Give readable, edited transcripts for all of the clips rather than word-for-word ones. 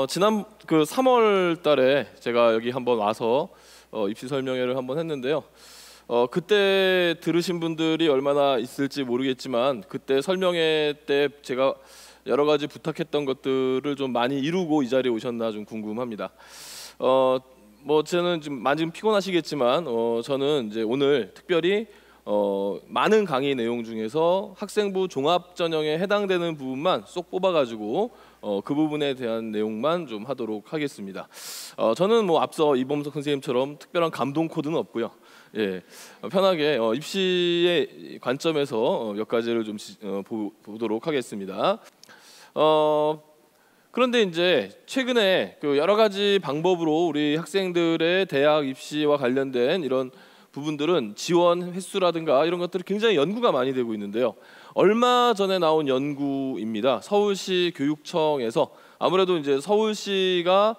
지난 3월 달에 제가 여기 한번 와서 입시 설명회를 한번 했는데요. 그때 들으신 분들이 얼마나 있을지 모르겠지만 그때 설명회 때 제가 여러 가지 부탁했던 것들을 좀 많이 이루고 이 자리에 오셨나 좀 궁금합니다. 저는 지금 피곤하시겠지만 저는 이제 오늘 특별히 많은 강의 내용 중에서 학생부 종합전형에 해당되는 부분만 쏙 뽑아가지고 그 부분에 대한 내용만 좀 하도록 하겠습니다. 저는 앞서 이범석 선생님처럼 특별한 감동 코드는 없고요. 예, 편하게 입시의 관점에서 몇 가지를 좀 보도록 하겠습니다. 그런데 이제 최근에 여러 가지 방법으로 우리 학생들의 대학 입시와 관련된 이런 부분들은 지원 횟수라든가 이런 것들이 굉장히 연구가 많이 되고 있는데요. 얼마 전에 나온 연구입니다. 서울시 교육청에서 아무래도 이제 서울시가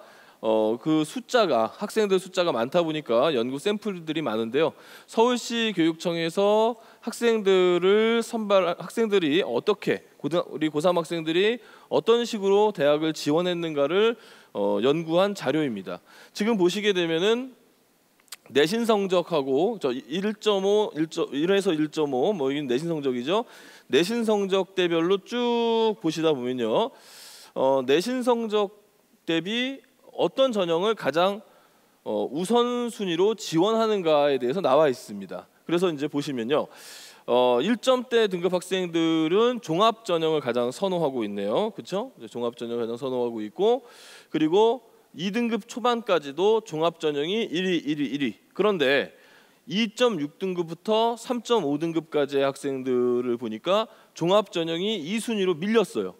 그 숫자가 학생들 숫자가 많다 보니까 연구 샘플들이 많은데요. 서울시 교육청에서 학생들이 어떻게 우리 고3 학생들이 어떤 식으로 대학을 지원했는가를 연구한 자료입니다. 지금 보시게 되면은 내신 성적하고 1.5, 1에서 1.5 이게 내신 성적이죠. 내신 성적대별로 쭉 보시다 보면요. 내신 성적 대비 어떤 전형을 가장 우선순위로 지원하는가에 대해서 나와 있습니다. 그래서 이제 보시면요. 1점대 등급 학생들은 종합 전형을 가장 선호하고 있네요. 그렇죠? 종합 전형을 가장 선호하고 있고, 그리고 2등급 초반까지도 종합 전형이 1위. 그런데 2.6등급부터 3.5등급까지의 학생들을 보니까 종합 전형이 2순위로 밀렸어요.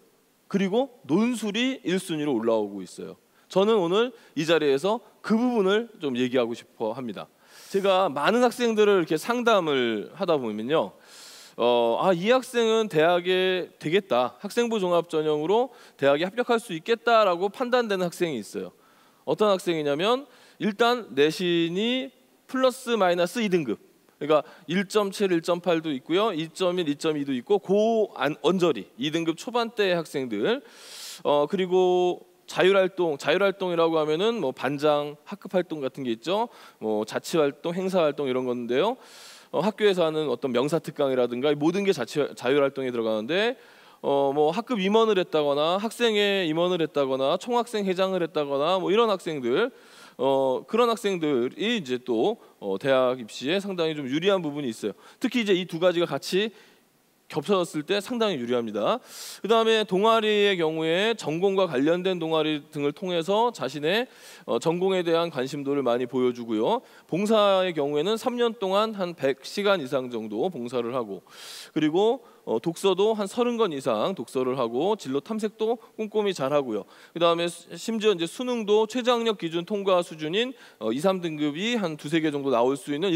그리고 논술이 1순위로 올라오고 있어요. 저는 오늘 이 자리에서 그 부분을 좀 얘기하고 싶어 합니다. 제가 많은 학생들을 이렇게 상담을 하다 보면요. 이 학생은 대학에 되겠다. 학생부 종합 전형으로 대학에 합격할 수 있겠다라고 판단되는 학생이 있어요. 어떤 학생이냐면 일단 내신이 플러스 마이너스 2등급. 그러니까 1.7, 1.8도 있고요. 2.1, 2.2도 있고 언저리 2등급 초반대 학생들. 그리고 자율활동이라고 하면은 반장, 학급 활동 같은 게 있죠. 자치활동, 행사활동 이런 건데요. 학교에서 하는 어떤 명사특강이라든가 모든 게 자율활동에 들어가는데 학급 임원을 했다거나 학생회 임원을 했다거나 총학생 회장을 했다거나 이런 학생들 그런 학생들이 이제 또 대학 입시에 상당히 좀 유리한 부분이 있어요. 특히 이제 이 두 가지가 같이 겹쳐졌을 때 상당히 유리합니다. 그 다음에 동아리의 경우에 전공과 관련된 동아리 등을 통해서 자신의 전공에 대한 관심도를 많이 보여주고요. 봉사의 경우에는 3년 동안 한 100시간 이상 정도 봉사를 하고, 그리고 독서도 한 30권 이상 독서를 하고 진로 탐색도 꼼꼼히 잘 하고요. 그 다음에 심지어 이제 수능도 최저학력 기준 통과 수준인 2, 3등급이 한 2~3개 정도 나올 수 있는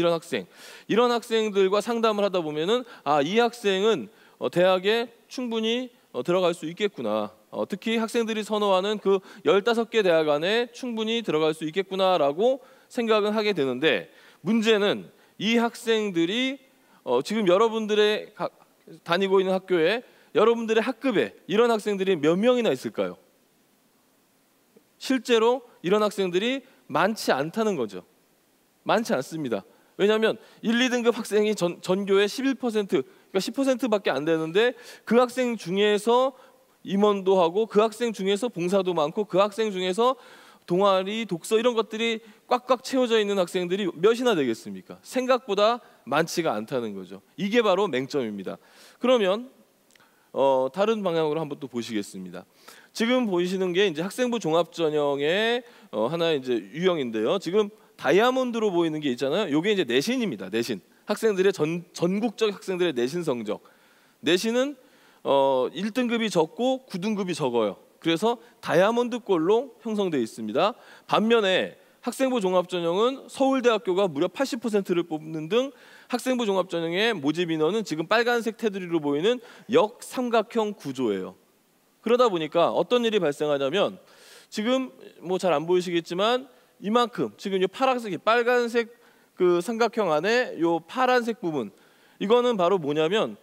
이런 학생들과 상담을 하다 보면은 이 학생은 대학에 충분히 들어갈 수 있겠구나. 특히 학생들이 선호하는 그 15개 대학 안에 충분히 들어갈 수 있겠구나라고 생각을 하게 되는데, 문제는 이 학생들이 지금 여러분들의 다니고 있는 학교에, 여러분들의 학급에 이런 학생들이 몇 명이나 있을까요? 실제로 이런 학생들이 많지 않다는 거죠. 많지 않습니다. 왜냐하면 1, 2등급 학생이 전교의 11%, 그러니까 10%밖에 안 되는데 그 학생 중에서 임원도 하고 그 학생 중에서 봉사도 많고 그 학생 중에서 동아리, 독서 이런 것들이 꽉꽉 채워져 있는 학생들이 몇이나 되겠습니까? 생각보다 많지가 않다는 거죠. 이게 바로 맹점입니다. 그러면 다른 방향으로 한번 또 보시겠습니다. 지금 보이시는 게 이제 학생부 종합 전형의 하나의 이제 유형인데요. 지금 다이아몬드로 보이는 게 있잖아요. 이게 이제 내신입니다. 내신. 학생들의 전국적 학생들의 내신 성적. 내신은 1등급이 적고 9등급이 적어요. 그래서 다이아몬드꼴로 형성되어 있습니다. 반면에 학생부 종합전형은 서울대학교가 무려 80%를 뽑는 등 학생부 종합전형의 모집 인원은 지금 빨간색 테두리로 보이는 역삼각형 구조예요. 그러다 보니까 어떤 일이 발생하냐면 지금 잘 안 보이시겠지만 이만큼 지금 이 빨간색 그 삼각형 안에 이 파란색 부분, 이거는 바로 뭐냐면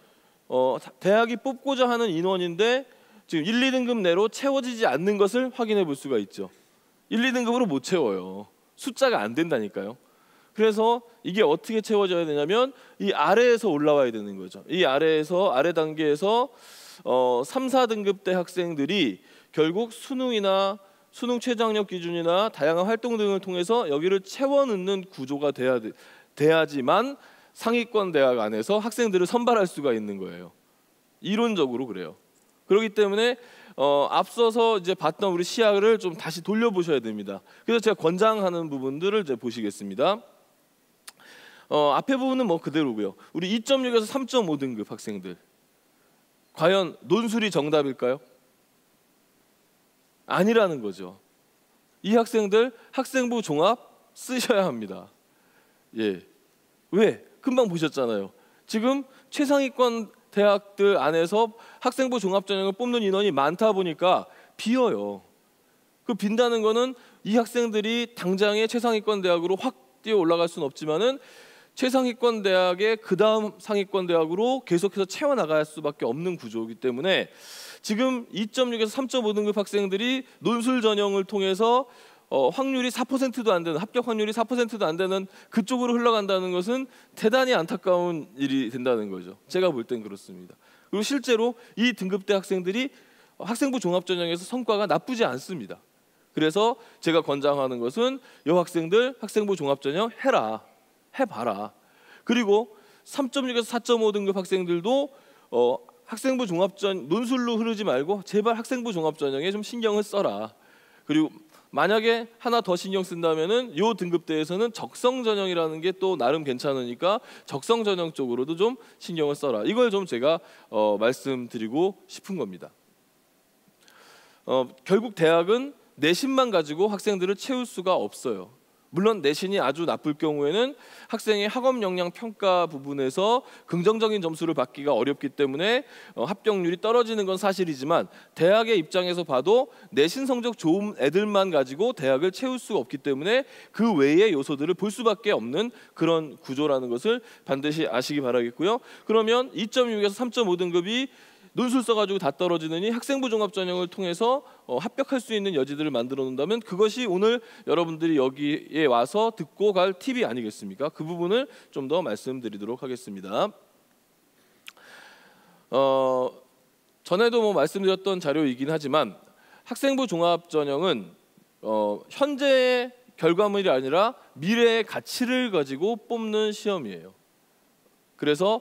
대학이 뽑고자 하는 인원인데 지금 1, 2등급 내로 채워지지 않는 것을 확인해 볼 수가 있죠. 1, 2등급으로 못 채워요. 숫자가 안 된다니까요. 그래서 이게 어떻게 채워져야 되냐면 이 아래에서 올라와야 되는 거죠. 이 아래에서 아래 단계에서 3, 4등급 대 학생들이 결국 수능이나 수능 최저학력 기준이나 다양한 활동 등을 통해서 여기를 채워 넣는 구조가 돼야지만 상위권 대학 안에서 학생들을 선발할 수가 있는 거예요. 이론적으로 그래요. 그렇기 때문에 앞서서 이제 봤던 우리 시야를 좀 다시 돌려보셔야 됩니다. 그래서 제가 권장하는 부분들을 이제 보시겠습니다. 앞에 부분은 뭐 그대로고요. 우리 2.6에서 3.5등급 학생들, 과연 논술이 정답일까요? 아니라는 거죠. 이 학생들 학생부 종합 쓰셔야 합니다. 예. 왜? 금방 보셨잖아요. 지금 최상위권 대학들 안에서 학생부 종합전형을 뽑는 인원이 많다 보니까 비어요. 그 빈다는 거는 이 학생들이 당장의 최상위권 대학으로 확 뛰어 올라갈 수는 없지만은 최상위권 대학의 그 다음 상위권 대학으로 계속해서 채워나갈 수밖에 없는 구조이기 때문에 지금 2.6에서 3.5등급 학생들이 논술 전형을 통해서 확률이 4%도 안 되는, 합격 확률이 4%도 안 되는 그쪽으로 흘러간다는 것은 대단히 안타까운 일이 된다는 거죠. 제가 볼 땐 그렇습니다. 그리고 실제로 이 등급대 학생들이 학생부 종합전형에서 성과가 나쁘지 않습니다. 그래서 제가 권장하는 것은 여학생들 학생부 종합전형 해봐라. 그리고 3.6에서 4.5등급 학생들도 학생부 종합전 논술로 흐르지 말고 제발 학생부 종합전형에 좀 신경을 써라. 그리고 만약에 하나 더 신경 쓴다면은 요 등급대에서는 적성전형이라는 게 또 나름 괜찮으니까 적성전형 쪽으로도 좀 신경을 써라. 이걸 좀 제가 말씀드리고 싶은 겁니다. 결국 대학은 내신만 가지고 학생들을 채울 수가 없어요. 물론 내신이 아주 나쁠 경우에는 학생의 학업 역량 평가 부분에서 긍정적인 점수를 받기가 어렵기 때문에 합격률이 떨어지는 건 사실이지만 대학의 입장에서 봐도 내신 성적 좋은 애들만 가지고 대학을 채울 수가 없기 때문에 그 외의 요소들을 볼 수밖에 없는 그런 구조라는 것을 반드시 아시기 바라겠고요. 그러면 2.6에서 3.5등급이 논술 써가지고 다 떨어지느니 학생부 종합전형을 통해서 합격할 수 있는 여지들을 만들어 놓는다면 그것이 오늘 여러분들이 여기에 와서 듣고 갈 팁이 아니겠습니까? 그 부분을 좀 더 말씀드리도록 하겠습니다. 전에도 뭐 말씀드렸던 자료이긴 하지만 학생부 종합전형은 현재의 결과물이 아니라 미래의 가치를 가지고 뽑는 시험이에요. 그래서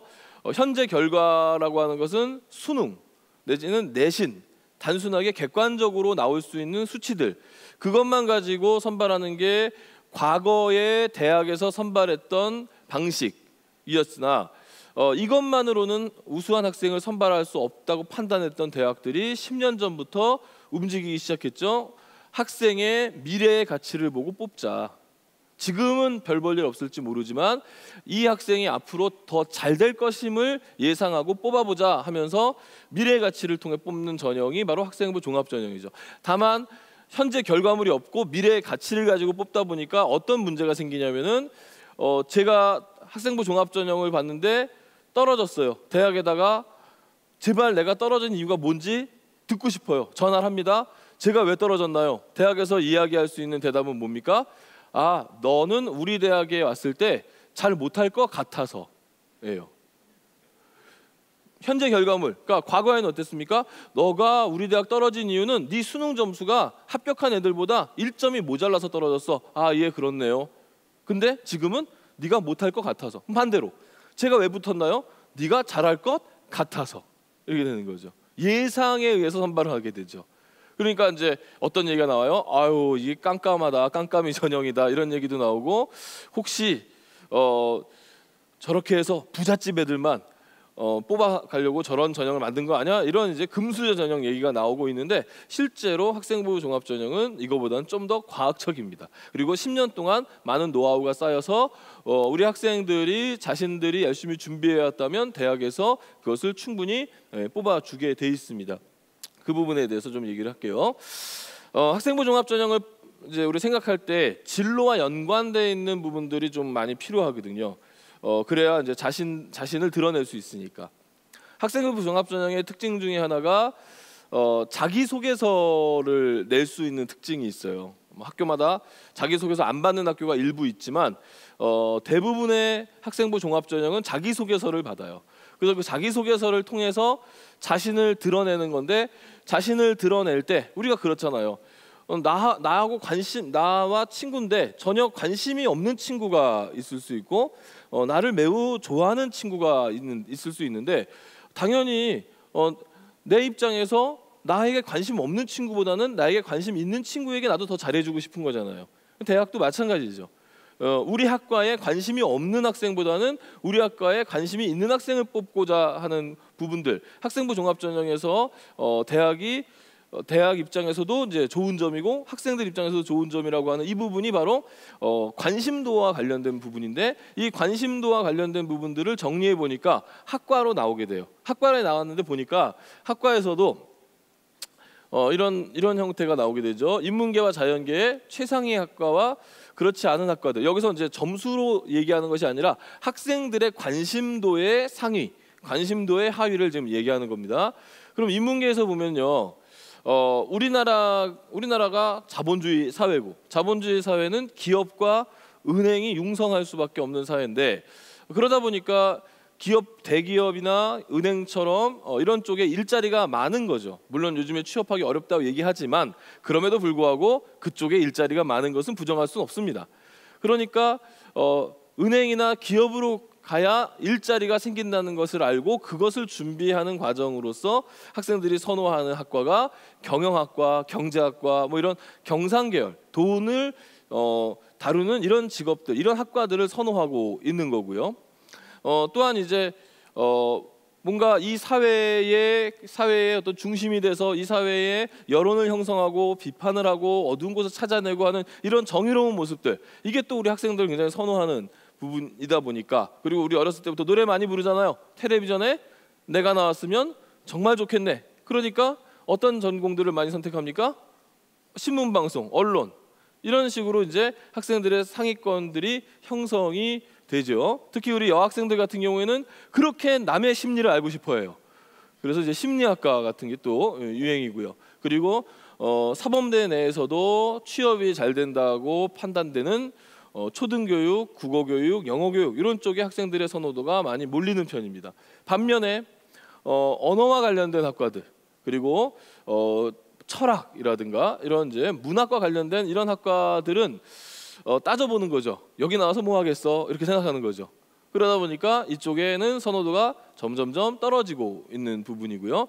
현재 결과라고 하는 것은 수능 내지는 내신, 단순하게 객관적으로 나올 수 있는 수치들, 그것만 가지고 선발하는 게 과거의 대학에서 선발했던 방식이었으나 이것만으로는 우수한 학생을 선발할 수 없다고 판단했던 대학들이 10년 전부터 움직이기 시작했죠. 학생의 미래의 가치를 보고 뽑자. 지금은 별 볼 일 없을지 모르지만 이 학생이 앞으로 더 잘 될 것임을 예상하고 뽑아보자 하면서 미래의 가치를 통해 뽑는 전형이 바로 학생부 종합전형이죠. 다만 현재 결과물이 없고 미래의 가치를 가지고 뽑다 보니까 어떤 문제가 생기냐면은 제가 학생부 종합전형을 봤는데 떨어졌어요. 대학에다가 제발 내가 떨어진 이유가 뭔지 듣고 싶어요. 전화를 합니다. 제가 왜 떨어졌나요? 대학에서 이야기할 수 있는 대답은 뭡니까? 아, 너는 우리 대학에 왔을 때 잘 못할 것 같아서예요. 현재 결과물, 그러니까 과거에는 어땠습니까? 너가 우리 대학 떨어진 이유는 네 수능 점수가 합격한 애들보다 1점이 모자라서 떨어졌어. 아, 예, 그렇네요. 근데 지금은 네가 못할 것 같아서. 반대로 제가 왜 붙었나요? 네가 잘할 것 같아서. 이렇게 되는 거죠. 예상에 의해서 선발을 하게 되죠. 그러니까 이제 어떤 얘기가 나와요? 아유, 이게 깜깜하다, 깜깜이 전형이다, 이런 얘기도 나오고, 혹시 저렇게 해서 부잣집 애들만 뽑아가려고 저런 전형을 만든 거 아니야? 이런 이제 금수저 전형 얘기가 나오고 있는데 실제로 학생부 종합전형은 이거보다는 좀 더 과학적입니다. 그리고 10년 동안 많은 노하우가 쌓여서 우리 학생들이 자신들이 열심히 준비해왔다면 대학에서 그것을 충분히 뽑아주게 돼 있습니다. 그 부분에 대해서 좀 얘기를 할게요. 학생부 종합전형을 이제 우리 생각할 때 진로와 연관되어 있는 부분들이 좀 많이 필요하거든요. 그래야 이제 자신을 드러낼 수 있으니까. 학생부 종합전형의 특징 중에 하나가 자기소개서를 낼 수 있는 특징이 있어요. 학교마다 자기소개서 안 받는 학교가 일부 있지만 대부분의 학생부 종합전형은 자기소개서를 받아요. 그래서 그 자기소개서를 통해서 자신을 드러내는 건데, 자신을 드러낼 때 우리가 그렇잖아요. 나하고 나와 친구인데 전혀 관심이 없는 친구가 있을 수 있고, 나를 매우 좋아하는 친구가 있을 수 있는데, 당연히 내 입장에서 나에게 관심 없는 친구보다는 나에게 관심 있는 친구에게 나도 더 잘해주고 싶은 거잖아요. 대학도 마찬가지죠. 우리 학과에 관심이 없는 학생보다는 우리 학과에 관심이 있는 학생을 뽑고자 하는 부분들, 학생부 종합전형에서 대학 입장에서도 이제 좋은 점이고 학생들 입장에서도 좋은 점이라고 하는 이 부분이 바로 관심도와 관련된 부분인데, 이 관심도와 관련된 부분들을 정리해 보니까 학과로 나오게 돼요. 학과에 나왔는데 보니까 학과에서도 이런 형태가 나오게 되죠. 인문계와 자연계의 최상위 학과와 그렇지 않은 학과들. 여기서 이제 점수로 얘기하는 것이 아니라 학생들의 관심도의 상위, 관심도의 하위를 지금 얘기하는 겁니다. 그럼 인문계에서 보면요, 우리나라가 자본주의 사회고, 자본주의 사회는 기업과 은행이 융성할 수밖에 없는 사회인데, 그러다 보니까 대기업이나 은행처럼 이런 쪽에 일자리가 많은 거죠. 물론 요즘에 취업하기 어렵다고 얘기하지만 그럼에도 불구하고 그쪽에 일자리가 많은 것은 부정할 수는 없습니다. 그러니까 은행이나 기업으로 가야 일자리가 생긴다는 것을 알고 그것을 준비하는 과정으로서 학생들이 선호하는 학과가 경영학과, 경제학과, 뭐 이런 경상계열, 돈을 다루는 이런 직업들, 이런 학과들을 선호하고 있는 거고요. 또한 이제 뭔가 이 사회의 어떤 중심이 돼서 이 사회의 여론을 형성하고 비판을 하고 어두운 곳을 찾아내고 하는 이런 정의로운 모습들, 이게 또 우리 학생들 굉장히 선호하는 부분이다 보니까, 그리고 우리 어렸을 때부터 노래 많이 부르잖아요. 텔레비전에 내가 나왔으면 정말 좋겠네. 그러니까 어떤 전공들을 많이 선택합니까? 신문방송, 언론, 이런 식으로 이제 학생들의 상위권들이 형성이 되죠. 특히 우리 여학생들 같은 경우에는 그렇게 남의 심리를 알고 싶어해요. 그래서 이제 심리학과 같은 게 또 유행이고요. 그리고 사범대 내에서도 취업이 잘 된다고 판단되는 초등교육, 국어교육, 영어교육 이런 쪽에 학생들의 선호도가 많이 몰리는 편입니다. 반면에 언어와 관련된 학과들, 그리고 철학이라든가 이런 이제 문학과 관련된 이런 학과들은 따져보는 거죠. 여기 나와서 뭐 하겠어? 이렇게 생각하는 거죠. 그러다 보니까 이쪽에는 선호도가 점점점 떨어지고 있는 부분이고요.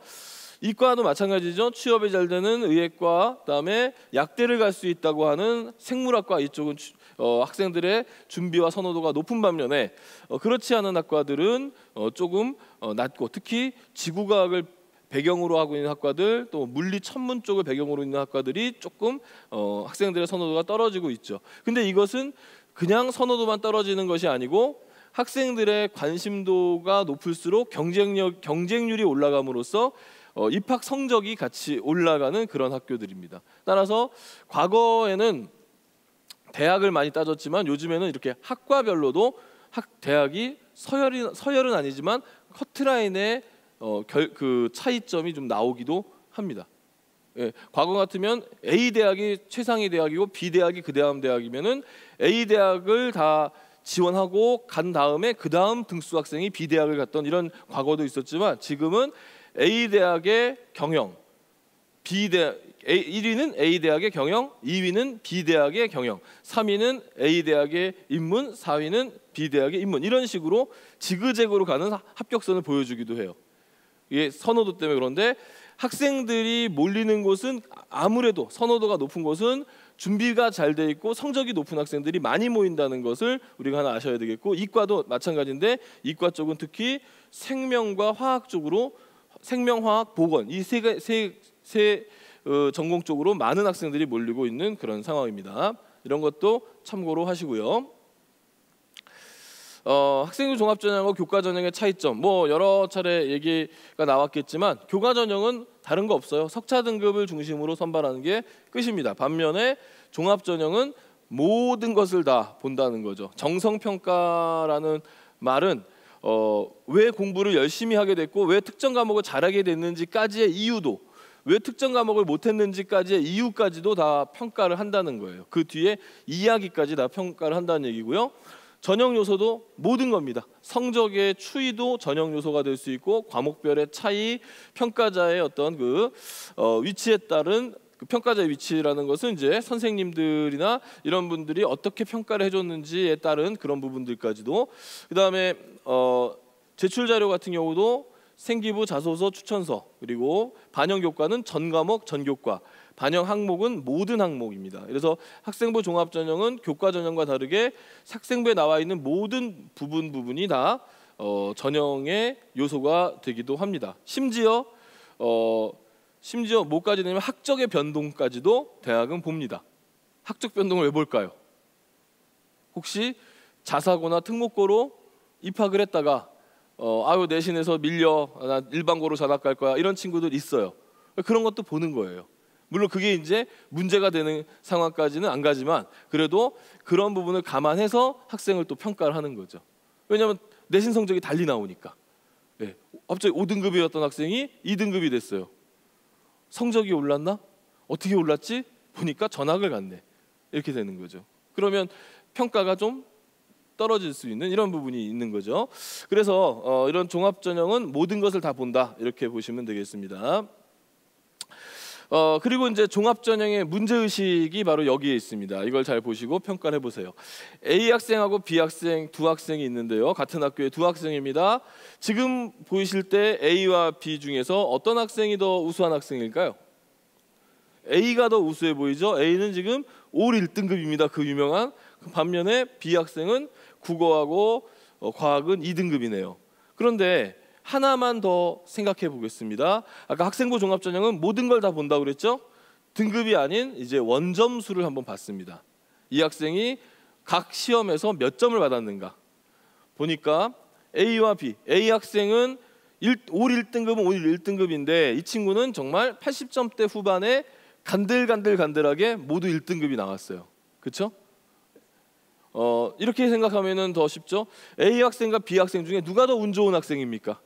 이과도 마찬가지죠. 취업이 잘 되는 의예과, 그다음에 약대를 갈 수 있다고 하는 생물학과, 이쪽은 학생들의 준비와 선호도가 높은 반면에 그렇지 않은 학과들은 조금 낮고, 특히 지구과학을 배경으로 하고 있는 학과들, 또 물리 천문 쪽을 배경으로 있는 학과들이 조금 학생들의 선호도가 떨어지고 있죠. 근데 이것은 그냥 선호도만 떨어지는 것이 아니고 학생들의 관심도가 높을수록 경쟁률이 올라감으로써 입학 성적이 같이 올라가는 그런 학교들입니다. 따라서 과거에는 대학을 많이 따졌지만 요즘에는 이렇게 학과별로도 대학이 서열은 아니지만 커트라인에 그 차이점이 좀 나오기도 합니다. 예, 과거 같으면 A 대학이 최상위 대학이고 B 대학이 그 다음 대학이면은 A 대학을 다 지원하고 간 다음에 그 다음 등수 학생이 B 대학을 갔던 이런 과거도 있었지만, 지금은 A 대학의 경영, 1위는 A 대학의 경영, 2위는 B 대학의 경영, 3위는 A 대학의 인문, 4위는 B 대학의 인문, 이런 식으로 지그재그로 가는 합격선을 보여주기도 해요. 이게 선호도 때문에. 그런데 학생들이 몰리는 곳은 아무래도 선호도가 높은 곳은 준비가 잘 돼 있고 성적이 높은 학생들이 많이 모인다는 것을 우리가 하나 아셔야 되겠고, 이과도 마찬가지인데 이과 쪽은 특히 생명과 화학 쪽으로, 생명화학, 보건 이 세 전공 쪽으로 많은 학생들이 몰리고 있는 그런 상황입니다. 이런 것도 참고로 하시고요. 학생부 종합전형과 교과전형의 차이점, 뭐 여러 차례 얘기가 나왔겠지만 교과전형은 다른 거 없어요. 석차 등급을 중심으로 선발하는 게 끝입니다. 반면에 종합전형은 모든 것을 다 본다는 거죠. 정성평가라는 말은 왜 공부를 열심히 하게 됐고 왜 특정 과목을 잘하게 됐는지까지의 이유도, 왜 특정 과목을 못했는지까지의 이유까지도 다 평가를 한다는 거예요. 그 뒤에 이야기까지 다 평가를 한다는 얘기고요. 전형 요소도 모든 겁니다. 성적의 추이도 전형 요소가 될 수 있고, 과목별의 차이, 평가자의 어떤 위치에 따른 그 평가자의 위치라는 것은 이제 선생님들이나 이런 분들이 어떻게 평가를 해줬는지에 따른 그런 부분들까지도. 그다음에 제출 자료 같은 경우도 생기부, 자소서, 추천서, 그리고 반영 교과는 전 과목, 전 교과, 반영 항목은 모든 항목입니다. 그래서 학생부 종합 전형은 교과 전형과 다르게 학생부에 나와 있는 모든 부분이 다 전형의 요소가 되기도 합니다. 심지어 뭐까지 되냐면 학적의 변동까지도 대학은 봅니다. 학적 변동을 왜 볼까요? 혹시 자사고나 특목고로 입학을 했다가 아유 내신에서 밀려, 나 일반고로 전학 갈 거야, 이런 친구들 있어요. 그런 것도 보는 거예요. 물론 그게 이제 문제가 되는 상황까지는 안 가지만, 그래도 그런 부분을 감안해서 학생을 또 평가를 하는 거죠. 왜냐하면 내신 성적이 달리 나오니까. 예, 갑자기 5등급이었던 학생이 2등급이 됐어요. 성적이 올랐나? 어떻게 올랐지? 보니까 전학을 갔네. 이렇게 되는 거죠. 그러면 평가가 좀 떨어질 수 있는 이런 부분이 있는 거죠. 그래서 이런 종합전형은 모든 것을 다 본다, 이렇게 보시면 되겠습니다. 그리고 이제 종합전형의 문제의식이 바로 여기에 있습니다. 이걸 잘 보시고 평가를 해보세요. A 학생하고 B 학생 두 학생이 있는데요. 같은 학교의 두 학생입니다. 지금 보이실 때 A와 B 중에서 어떤 학생이 더 우수한 학생일까요? A가 더 우수해 보이죠? A는 지금 올 1등급입니다. 그 유명한. 반면에 B 학생은 국어하고 과학은 2등급이네요. 그런데 하나만 더 생각해 보겠습니다. 아까 학생부 종합전형은 모든 걸 다 본다고 그랬죠? 등급이 아닌 이제 원점수를 한번 봤습니다. 이 학생이 각 시험에서 몇 점을 받았는가 보니까 A와 B, A 학생은 올 1등급은 올 1등급인데 이 친구는 정말 80점대 후반에 간들간들하게 모두 1등급이 나왔어요. 그렇죠? 이렇게 생각하면 더 쉽죠? A 학생과 B 학생 중에 누가 더 운 좋은 학생입니까?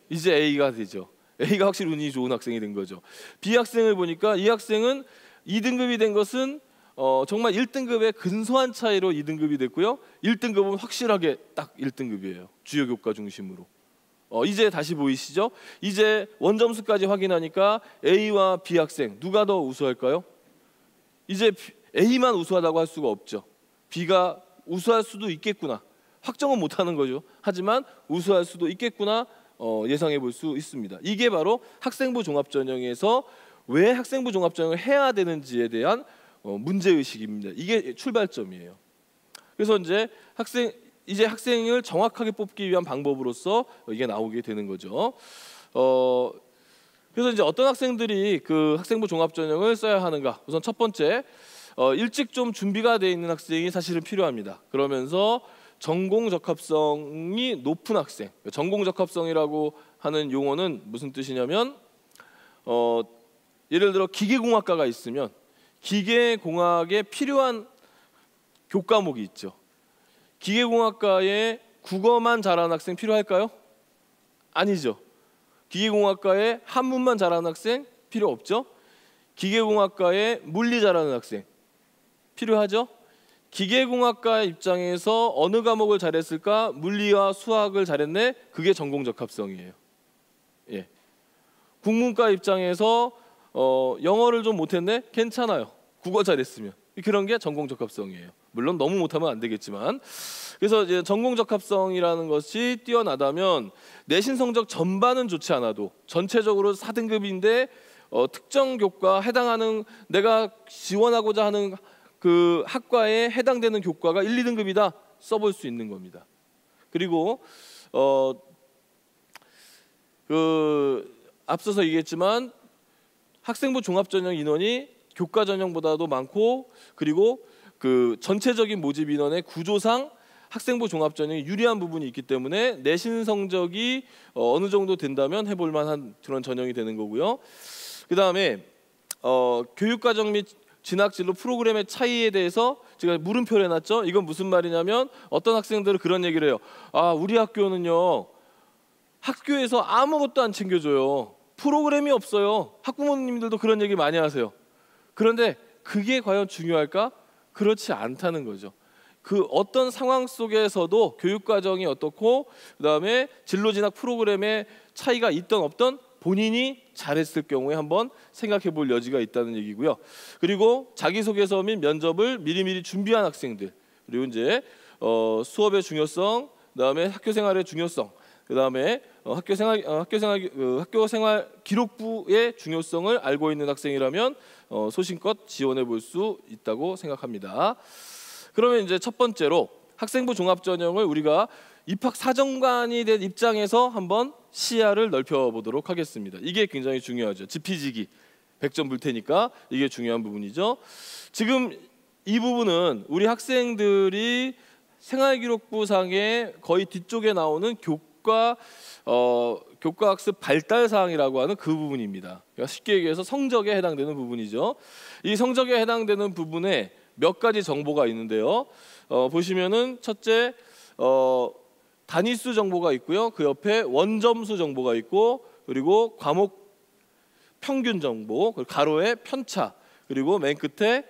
이제 A가 되죠. A가 확실히 운이 좋은 학생이 된 거죠. B 학생을 보니까 이 학생은 2등급이 된 것은 정말 1등급의 근소한 차이로 2등급이 됐고요. 1등급은 확실하게 딱 1등급이에요. 주요 교과 중심으로. 이제 다시 보이시죠? 이제 원점수까지 확인하니까 A와 B 학생 누가 더 우수할까요? 이제 A만 우수하다고 할 수가 없죠. B가 우수할 수도 있겠구나. 확정은 못하는 거죠. 하지만 우수할 수도 있겠구나. 예상해 볼 수 있습니다. 이게 바로 학생부 종합전형에서 왜 학생부 종합전형을 해야 되는지에 대한 문제의식입니다. 이게 출발점이에요. 그래서 이제 학생을 정확하게 뽑기 위한 방법으로서 이게 나오게 되는 거죠. 그래서 이제 어떤 학생들이 그 학생부 종합전형을 써야 하는가? 우선 첫 번째, 일찍 좀 준비가 되어 있는 학생이 사실은 필요합니다. 그러면서 전공 적합성이 높은 학생, 전공 적합성이라고 하는 용어는 무슨 뜻이냐면 예를 들어 기계공학과가 있으면 기계공학에 필요한 교과목이 있죠. 기계공학과에 국어만 잘하는 학생 필요할까요? 아니죠. 기계공학과에 한문만 잘하는 학생 필요 없죠. 기계공학과에 물리 잘하는 학생 필요하죠. 기계공학과 입장에서 어느 과목을 잘했을까? 물리와 수학을 잘했네. 그게 전공 적합성이에요. 예. 국문과 입장에서 영어를 좀 못했네. 괜찮아요. 국어 잘했으면. 그런 게 전공 적합성이에요. 물론 너무 못하면 안 되겠지만. 그래서 이제 전공 적합성이라는 것이 뛰어나다면 내신 성적 전반은 좋지 않아도 전체적으로 4등급인데 특정 교과 해당하는 내가 지원하고자 하는 그 학과에 해당되는 교과가 1, 2등급이다 써볼 수 있는 겁니다. 그리고 앞서서 얘기했지만 학생부 종합전형 인원이 교과 전형보다도 많고, 그리고 그 전체적인 모집 인원의 구조상 학생부 종합전형이 유리한 부분이 있기 때문에 내신 성적이 어느 정도 된다면 해볼 만한 그런 전형이 되는 거고요. 그 다음에 교육과정 및 진학진로 프로그램의 차이에 대해서 제가 물음표를 해놨죠. 이건 무슨 말이냐면 어떤 학생들은 그런 얘기를 해요. 아, 우리 학교는요 학교에서 아무것도 안 챙겨줘요. 프로그램이 없어요. 학부모님들도 그런 얘기 많이 하세요. 그런데 그게 과연 중요할까? 그렇지 않다는 거죠. 그 어떤 상황 속에서도 교육과정이 어떻고 그다음에 진로진학 프로그램의 차이가 있던 없던 본인이 잘했을 경우에 한번 생각해 볼 여지가 있다는 얘기고요. 그리고 자기소개서 및 면접을 미리미리 준비한 학생들, 그리고 이제 수업의 중요성, 그다음에 학교 생활의 중요성, 그다음에 학교 생활 기록부의 중요성을 알고 있는 학생이라면 소신껏 지원해 볼 수 있다고 생각합니다. 그러면 이제 첫 번째로 학생부 종합전형을 우리가 입학 사정관이 된 입장에서 한번 시야를 넓혀 보도록 하겠습니다. 이게 굉장히 중요하죠. 지피지기 100점 볼 테니까 이게 중요한 부분이죠. 지금 이 부분은 우리 학생들이 생활기록부상의 거의 뒤쪽에 나오는 교과학습 발달 사항이라고 하는 그 부분입니다. 그러니까 쉽게 얘기해서 성적에 해당되는 부분이죠. 이 성적에 해당되는 부분에 몇 가지 정보가 있는데요. 보시면은 첫째 단위수 정보가 있고요. 그 옆에 원점수 정보가 있고, 그리고 과목 평균 정보, 그리고 가로에 편차, 그리고 맨 끝에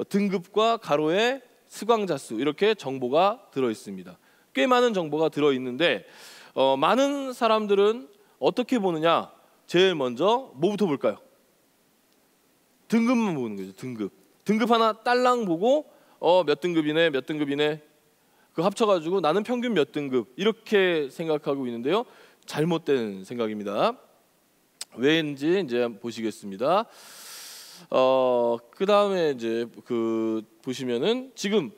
등급과 가로에 수강자 수, 이렇게 정보가 들어 있습니다. 꽤 많은 정보가 들어 있는데 많은 사람들은 어떻게 보느냐? 제일 먼저 뭐부터 볼까요? 등급만 보는 거죠. 등급 하나 딸랑 보고 몇 등급이네, 몇 등급이네, 그 합쳐가지고 나는 평균 몇 등급, 이렇게 생각하고 있는데요. 잘못된 생각입니다. 왜인지 이제 보시겠습니다. 그 다음에 이제 그 보시면은 지금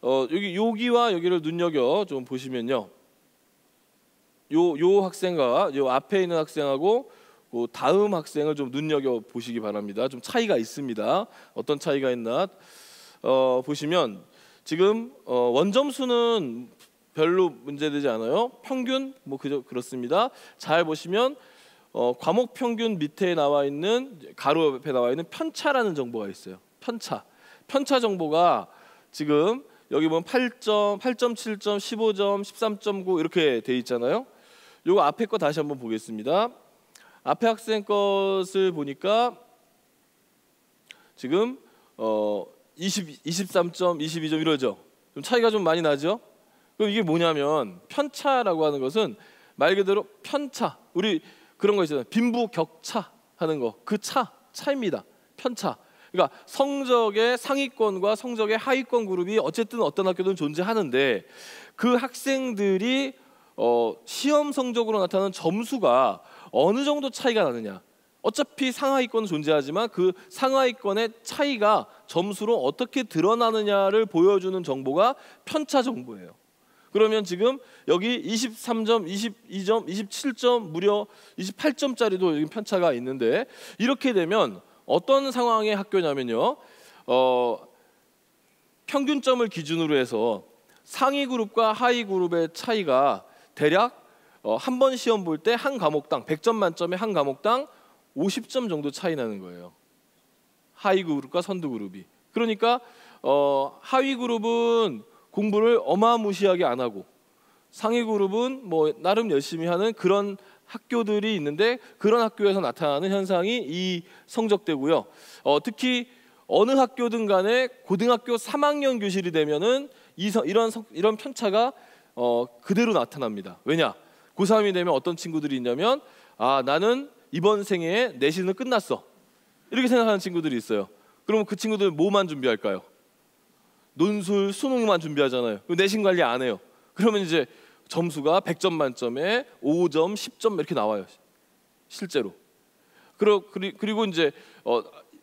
여기와 여기를 눈여겨 좀 보시면요. 요 학생과 요 앞에 있는 학생하고 그 다음 학생을 좀 눈여겨 보시기 바랍니다. 좀 차이가 있습니다. 어떤 차이가 있나 보시면 지금 원점수는 별로 문제되지 않아요. 평균 뭐 그렇습니다. 잘 보시면 과목 평균 밑에 나와 있는 가로 옆에 나와 있는 편차라는 정보가 있어요. 편차 정보가 지금 여기 보면 8점, 8.7점, 15점, 13.9 이렇게 돼 있잖아요. 요거 앞에 거 다시 한번 보겠습니다. 앞에 학생 것을 보니까 지금 23점, 22점 이러죠. 좀 차이가 좀 많이 나죠. 그럼 이게 뭐냐면 편차라고 하는 것은 말 그대로 편차. 우리 그런 거 있잖아요. 빈부격차 하는 거. 그 차입니다. 편차. 그러니까 성적의 상위권과 성적의 하위권 그룹이 어쨌든 어떤 학교든 존재하는데 그 학생들이 시험 성적으로 나타나는 점수가 어느 정도 차이가 나느냐. 어차피 상하위권은 존재하지만 그 상하위권의 차이가 점수로 어떻게 드러나느냐를 보여주는 정보가 편차 정보예요. 그러면 지금 여기 23점, 22점, 27점, 무려 28점짜리도 여기 편차가 있는데 이렇게 되면 어떤 상황의 학교냐면요. 평균점을 기준으로 해서 상위 그룹과 하위 그룹의 차이가 대략 한 번 시험 볼 때 한 과목당 100점 만점에 한 과목당 50점 정도 차이 나는 거예요. 하위 그룹과 선두 그룹이. 그러니까 하위 그룹은 공부를 어마무시하게 안 하고 상위 그룹은 뭐 나름 열심히 하는 그런 학교들이 있는데 그런 학교에서 나타나는 현상이 이 성적대고요. 특히 어느 학교든 간에 고등학교 3학년 교실이 되면은 이런 편차가 그대로 나타납니다. 왜냐? 고3이 되면 어떤 친구들이 있냐면 나는 이번 생애에 내신은 끝났어. 이렇게 생각하는 친구들이 있어요. 그러면 그 친구들 뭐만 준비할까요? 논술, 수능만 준비하잖아요. 내신 관리 안 해요. 그러면 이제 점수가 100점 만점에 5점, 10점 이렇게 나와요. 실제로. 그리고 이제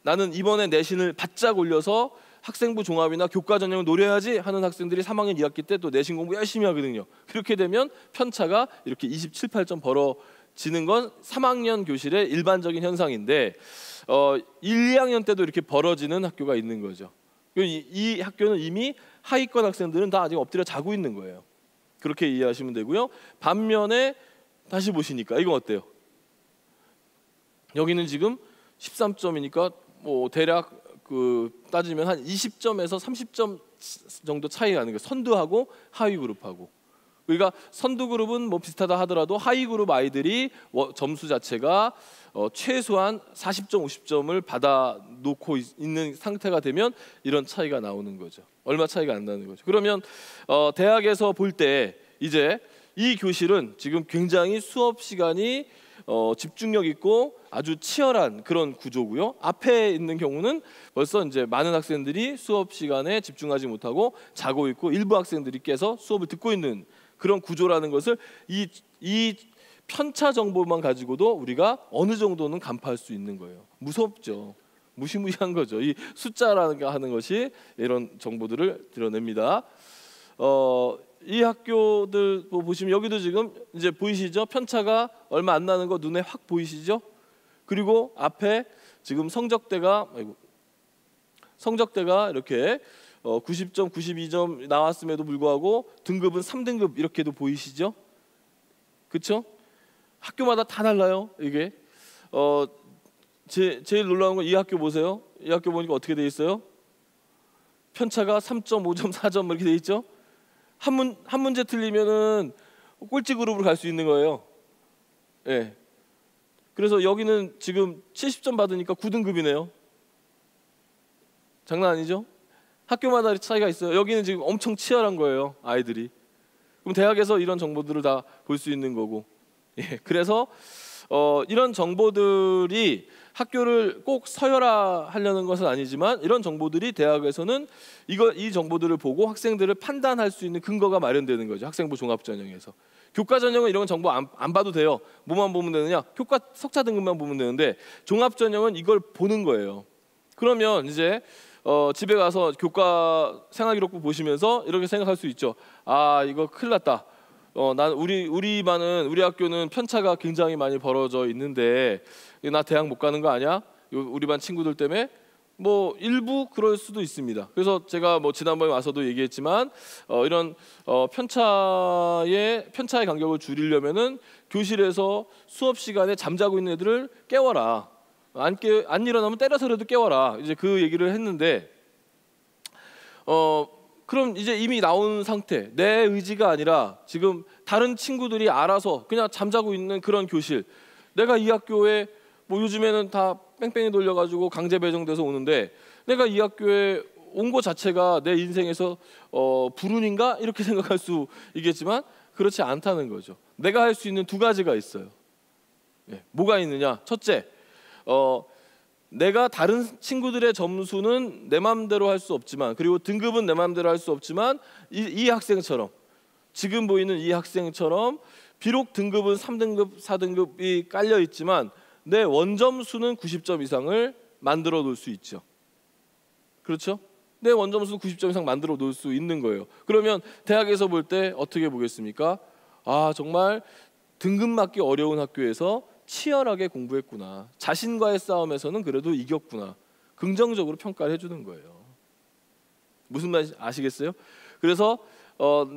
나는 이번에 내신을 바짝 올려서 학생부 종합이나 교과 전형을 노려야지 하는 학생들이 3학년 2학기 때 또 내신 공부 열심히 하거든요. 그렇게 되면 편차가 이렇게 27, 8점 벌어지는 건 3학년 교실의 일반적인 현상인데 1, 2학년 때도 이렇게 벌어지는 학교가 있는 거죠. 이 학교는 이미 하위권 학생들은 다 아직 엎드려 자고 있는 거예요. 그렇게 이해하시면 되고요. 반면에 다시 보시니까 이건 어때요? 여기는 지금 13점이니까 뭐 대략 따지면 한 20점에서 30점 정도 차이 나는 거예요. 선두하고 하위 그룹하고. 그러니까 선두 그룹은 뭐 비슷하다 하더라도 하위 그룹 아이들이 점수 자체가 최소한 40점, 50점을 받아 놓고 있는 상태가 되면 이런 차이가 나오는 거죠. 얼마 차이가 안 나는 거죠. 그러면 대학에서 볼 때 이제 이 교실은 지금 굉장히 수업 시간이 집중력 있고 아주 치열한 그런 구조고요. 앞에 있는 경우는 벌써 이제 많은 학생들이 수업 시간에 집중하지 못하고 자고 있고 일부 학생들이 깨서 수업을 듣고 있는 그런 구조라는 것을 이 편차 정보만 가지고도 우리가 어느 정도는 간파할 수 있는 거예요. 무섭죠. 무시무시한 거죠. 이 숫자라는 하는 것이 이런 정보들을 드러냅니다. 이 학교들 보시면 여기도 지금 이제 보이시죠? 편차가 얼마 안 나는 거 눈에 확 보이시죠? 그리고 앞에 지금 성적대가 이렇게 90점, 92점 나왔음에도 불구하고 등급은 3등급 이렇게도 보이시죠? 그렇죠? 학교마다 다 달라요. 이게 제일 놀라운 건 이 학교 보세요. 이 학교 보니까 어떻게 돼 있어요? 편차가 3.5점, 4점 이렇게 돼 있죠? 한 문제 틀리면은 꼴찌 그룹으로 갈 수 있는 거예요. 예. 그래서 여기는 지금 70점 받으니까 9등급이네요. 장난 아니죠? 학교마다 차이가 있어요. 여기는 지금 엄청 치열한 거예요, 아이들이. 그럼 대학에서 이런 정보들을 다 볼 수 있는 거고. 예. 그래서 이런 정보들이 학교를 꼭 서열화하려는 것은 아니지만 이런 정보들이 대학에서는 이 정보들을 보고 학생들을 판단할 수 있는 근거가 마련되는 거죠. 학생부 종합전형에서. 교과 전형은 이런 정보 안 봐도 돼요. 뭐만 보면 되느냐? 교과 석차 등급만 보면 되는데 종합전형은 이걸 보는 거예요. 그러면 이제 집에 가서 교과 생활기록부 보시면서 이렇게 생각할 수 있죠. 아, 이거 큰일 났다. 우리 학교는 편차가 굉장히 많이 벌어져 있는데 나 대학 못 가는 거 아니야? 우리 반 친구들 때문에 뭐 일부 그럴 수도 있습니다. 그래서 제가 뭐 지난번에 와서도 얘기했지만 이런 편차의 간격을 줄이려면은 교실에서 수업 시간에 잠자고 있는 애들을 깨워라. 안 일어나면 때려서라도 깨워라. 이제 그 얘기를 했는데 그럼 이제 이미 나온 상태, 내 의지가 아니라 지금 다른 친구들이 알아서 그냥 잠자고 있는 그런 교실. 내가 이 학교에 뭐 요즘에는 다 뺑뺑이 돌려가지고 강제 배정돼서 오는데 내가 이 학교에 온 거 자체가 내 인생에서 불운인가 이렇게 생각할 수 있겠지만 그렇지 않다는 거죠. 내가 할 수 있는 두 가지가 있어요. 예, 뭐가 있느냐? 첫째, 내가 다른 친구들의 점수는 내 마음대로 할 수 없지만 그리고 등급은 내 마음대로 할 수 없지만 이 학생처럼 지금 보이는 이 학생처럼 비록 등급은 3등급, 4등급이 깔려 있지만 내 원점수는 90점 이상을 만들어 놓을 수 있죠. 그렇죠? 내 원점수 90점 이상 만들어 놓을 수 있는 거예요. 그러면 대학에서 볼 때 어떻게 보겠습니까? 아, 정말 등급 맞기 어려운 학교에서 치열하게 공부했구나. 자신과의 싸움에서는 그래도 이겼구나. 긍정적으로 평가를 해주는 거예요. 무슨 말인지 아시겠어요? 그래서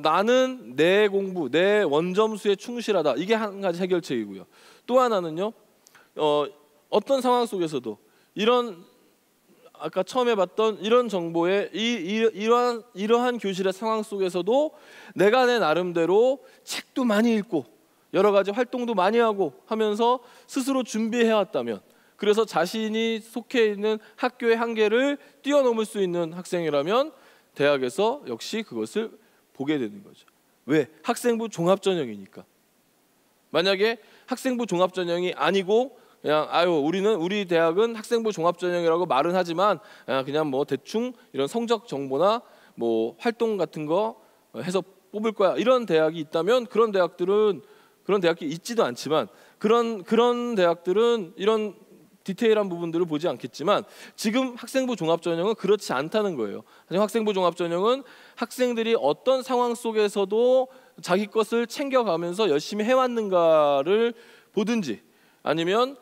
나는 내 공부, 내 원점수에 충실하다. 이게 한 가지 해결책이고요. 또 하나는요. 어떤 상황 속에서도 이런 아까 처음에 봤던 이런 정보의 이러한 교실의 상황 속에서도 내가 내 나름대로 책도 많이 읽고 여러 가지 활동도 많이 하고 하면서 스스로 준비해왔다면 그래서 자신이 속해 있는 학교의 한계를 뛰어넘을 수 있는 학생이라면 대학에서 역시 그것을 보게 되는 거죠. 왜? 학생부 종합전형이니까. 만약에 학생부 종합전형이 아니고 그냥 우리 대학은 학생부 종합전형이라고 말은 하지만 그냥 뭐 대충 이런 성적 정보나 뭐 활동 같은 거 해서 뽑을 거야 이런 대학이 있다면 그런 대학이 있지도 않지만 그런 대학들은 이런 디테일한 부분들을 보지 않겠지만 지금 학생부 종합전형은 그렇지 않다는 거예요. 학생부 종합전형은 학생들이 어떤 상황 속에서도 자기 것을 챙겨가면서 열심히 해왔는가를 보든지 아니면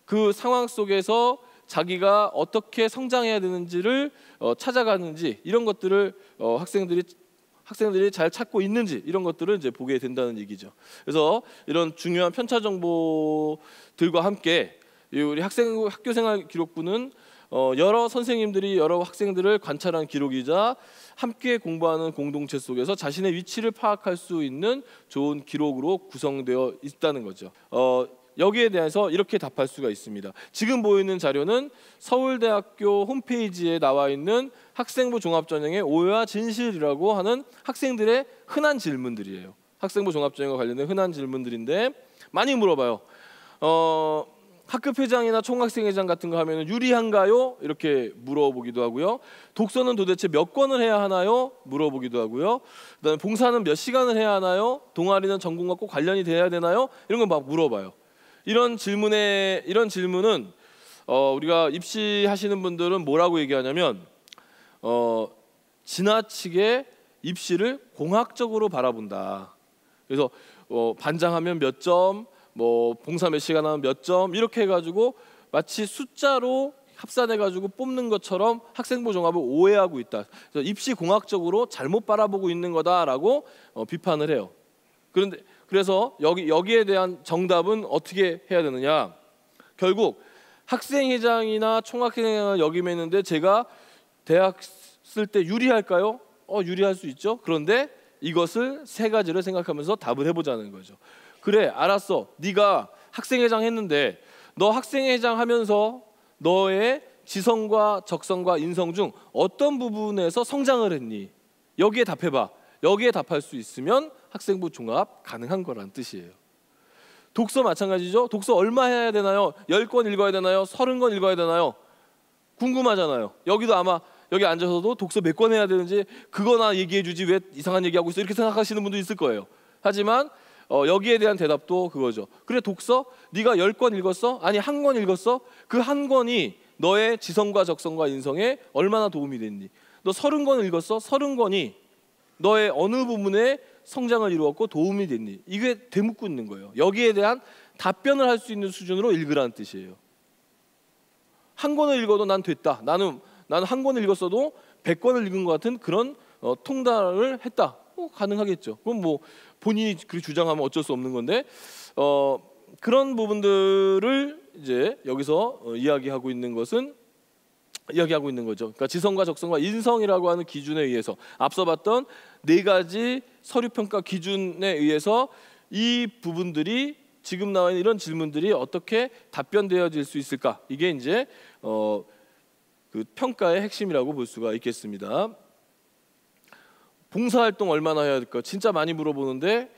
그 상황 속에서 자기가 어떻게 성장해야 되는지를 찾아가는지 이런 것들을 학생들이 잘 찾고 있는지 이런 것들을 이제 보게 된다는 얘기죠. 그래서 이런 중요한 편차 정보들과 함께 이 우리 학교생활 기록부는 여러 선생님들이 여러 학생들을 관찰한 기록이자 함께 공부하는 공동체 속에서 자신의 위치를 파악할 수 있는 좋은 기록으로 구성되어 있다는 거죠. 여기에 대해서 이렇게 답할 수가 있습니다. 지금 보이는 자료는 서울대학교 홈페이지에 나와 있는 학생부 종합전형의 오해와 진실이라고 하는 학생들의 흔한 질문들이에요. 학생부 종합전형과 관련된 흔한 질문들인데 많이 물어봐요. 학급회장이나 총학생회장 같은 거 하면 유리한가요? 이렇게 물어보기도 하고요. 독서는 도대체 몇 권을 해야 하나요? 물어보기도 하고요. 그다음에 봉사는 몇 시간을 해야 하나요? 동아리는 전공과 꼭 관련이 돼야 되나요? 이런 거 막 물어봐요. 이런 질문은 우리가 입시하시는 분들은 뭐라고 얘기하냐면 지나치게 입시를 공학적으로 바라본다. 그래서 반장하면 몇 점, 뭐 봉사 몇 시간 하면 몇 점 이렇게 해가지고 마치 숫자로 합산해가지고 뽑는 것처럼 학생부 종합을 오해하고 있다. 그래서 입시 공학적으로 잘못 바라보고 있는 거다라고 비판을 해요. 그래서 여기에 대한 정답은 어떻게 해야 되느냐? 결국 학생회장이나 총학생회장을 역임했는데 제가 대학 쓸 때 유리할까요? 유리할 수 있죠. 그런데 이것을 세 가지를 생각하면서 답을 해보자는 거죠. 그래, 알았어. 네가 학생회장 했는데 너 학생회장 하면서 너의 지성과 적성과 인성 중 어떤 부분에서 성장을 했니? 여기에 답해봐. 여기에 답할 수 있으면 학생부 종합 가능한 거란 뜻이에요. 독서 마찬가지죠. 독서 얼마 해야 되나요? 10권 읽어야 되나요? 30권 읽어야 되나요? 궁금하잖아요. 여기도 아마 여기 앉아서도 독서 몇 권 해야 되는지 그거나 얘기해 주지 왜 이상한 얘기하고 있어? 이렇게 생각하시는 분도 있을 거예요. 하지만 여기에 대한 대답도 그거죠. 그래, 독서? 네가 10권 읽었어? 아니, 한 권 읽었어? 그 한 권이 너의 지성과 적성과 인성에 얼마나 도움이 됐니? 너 30권 읽었어? 30권이 너의 어느 부분에 성장을 이루었고 도움이 됐니? 이게 되묻고 있는 거예요. 여기에 대한 답변을 할 수 있는 수준으로 읽으라는 뜻이에요. 한 권을 읽어도 난 됐다. 나는 한 권을 읽었어도 100권을 읽은 것 같은 그런 통달을 했다. 가능하겠죠. 그럼 뭐 본인이 그렇게 주장하면 어쩔 수 없는 건데 그런 부분들을 이제 여기서 이야기하고 있는 거죠. 그러니까 지성과 적성과 인성이라고 하는 기준에 의해서 앞서 봤던 네 가지 서류 평가 기준에 의해서 이 부분들이 지금 나와 있는 이런 질문들이 어떻게 답변되어질 수 있을까? 이게 이제 그 평가의 핵심이라고 볼 수가 있겠습니다. 봉사활동 얼마나 해야 될까? 진짜 많이 물어보는데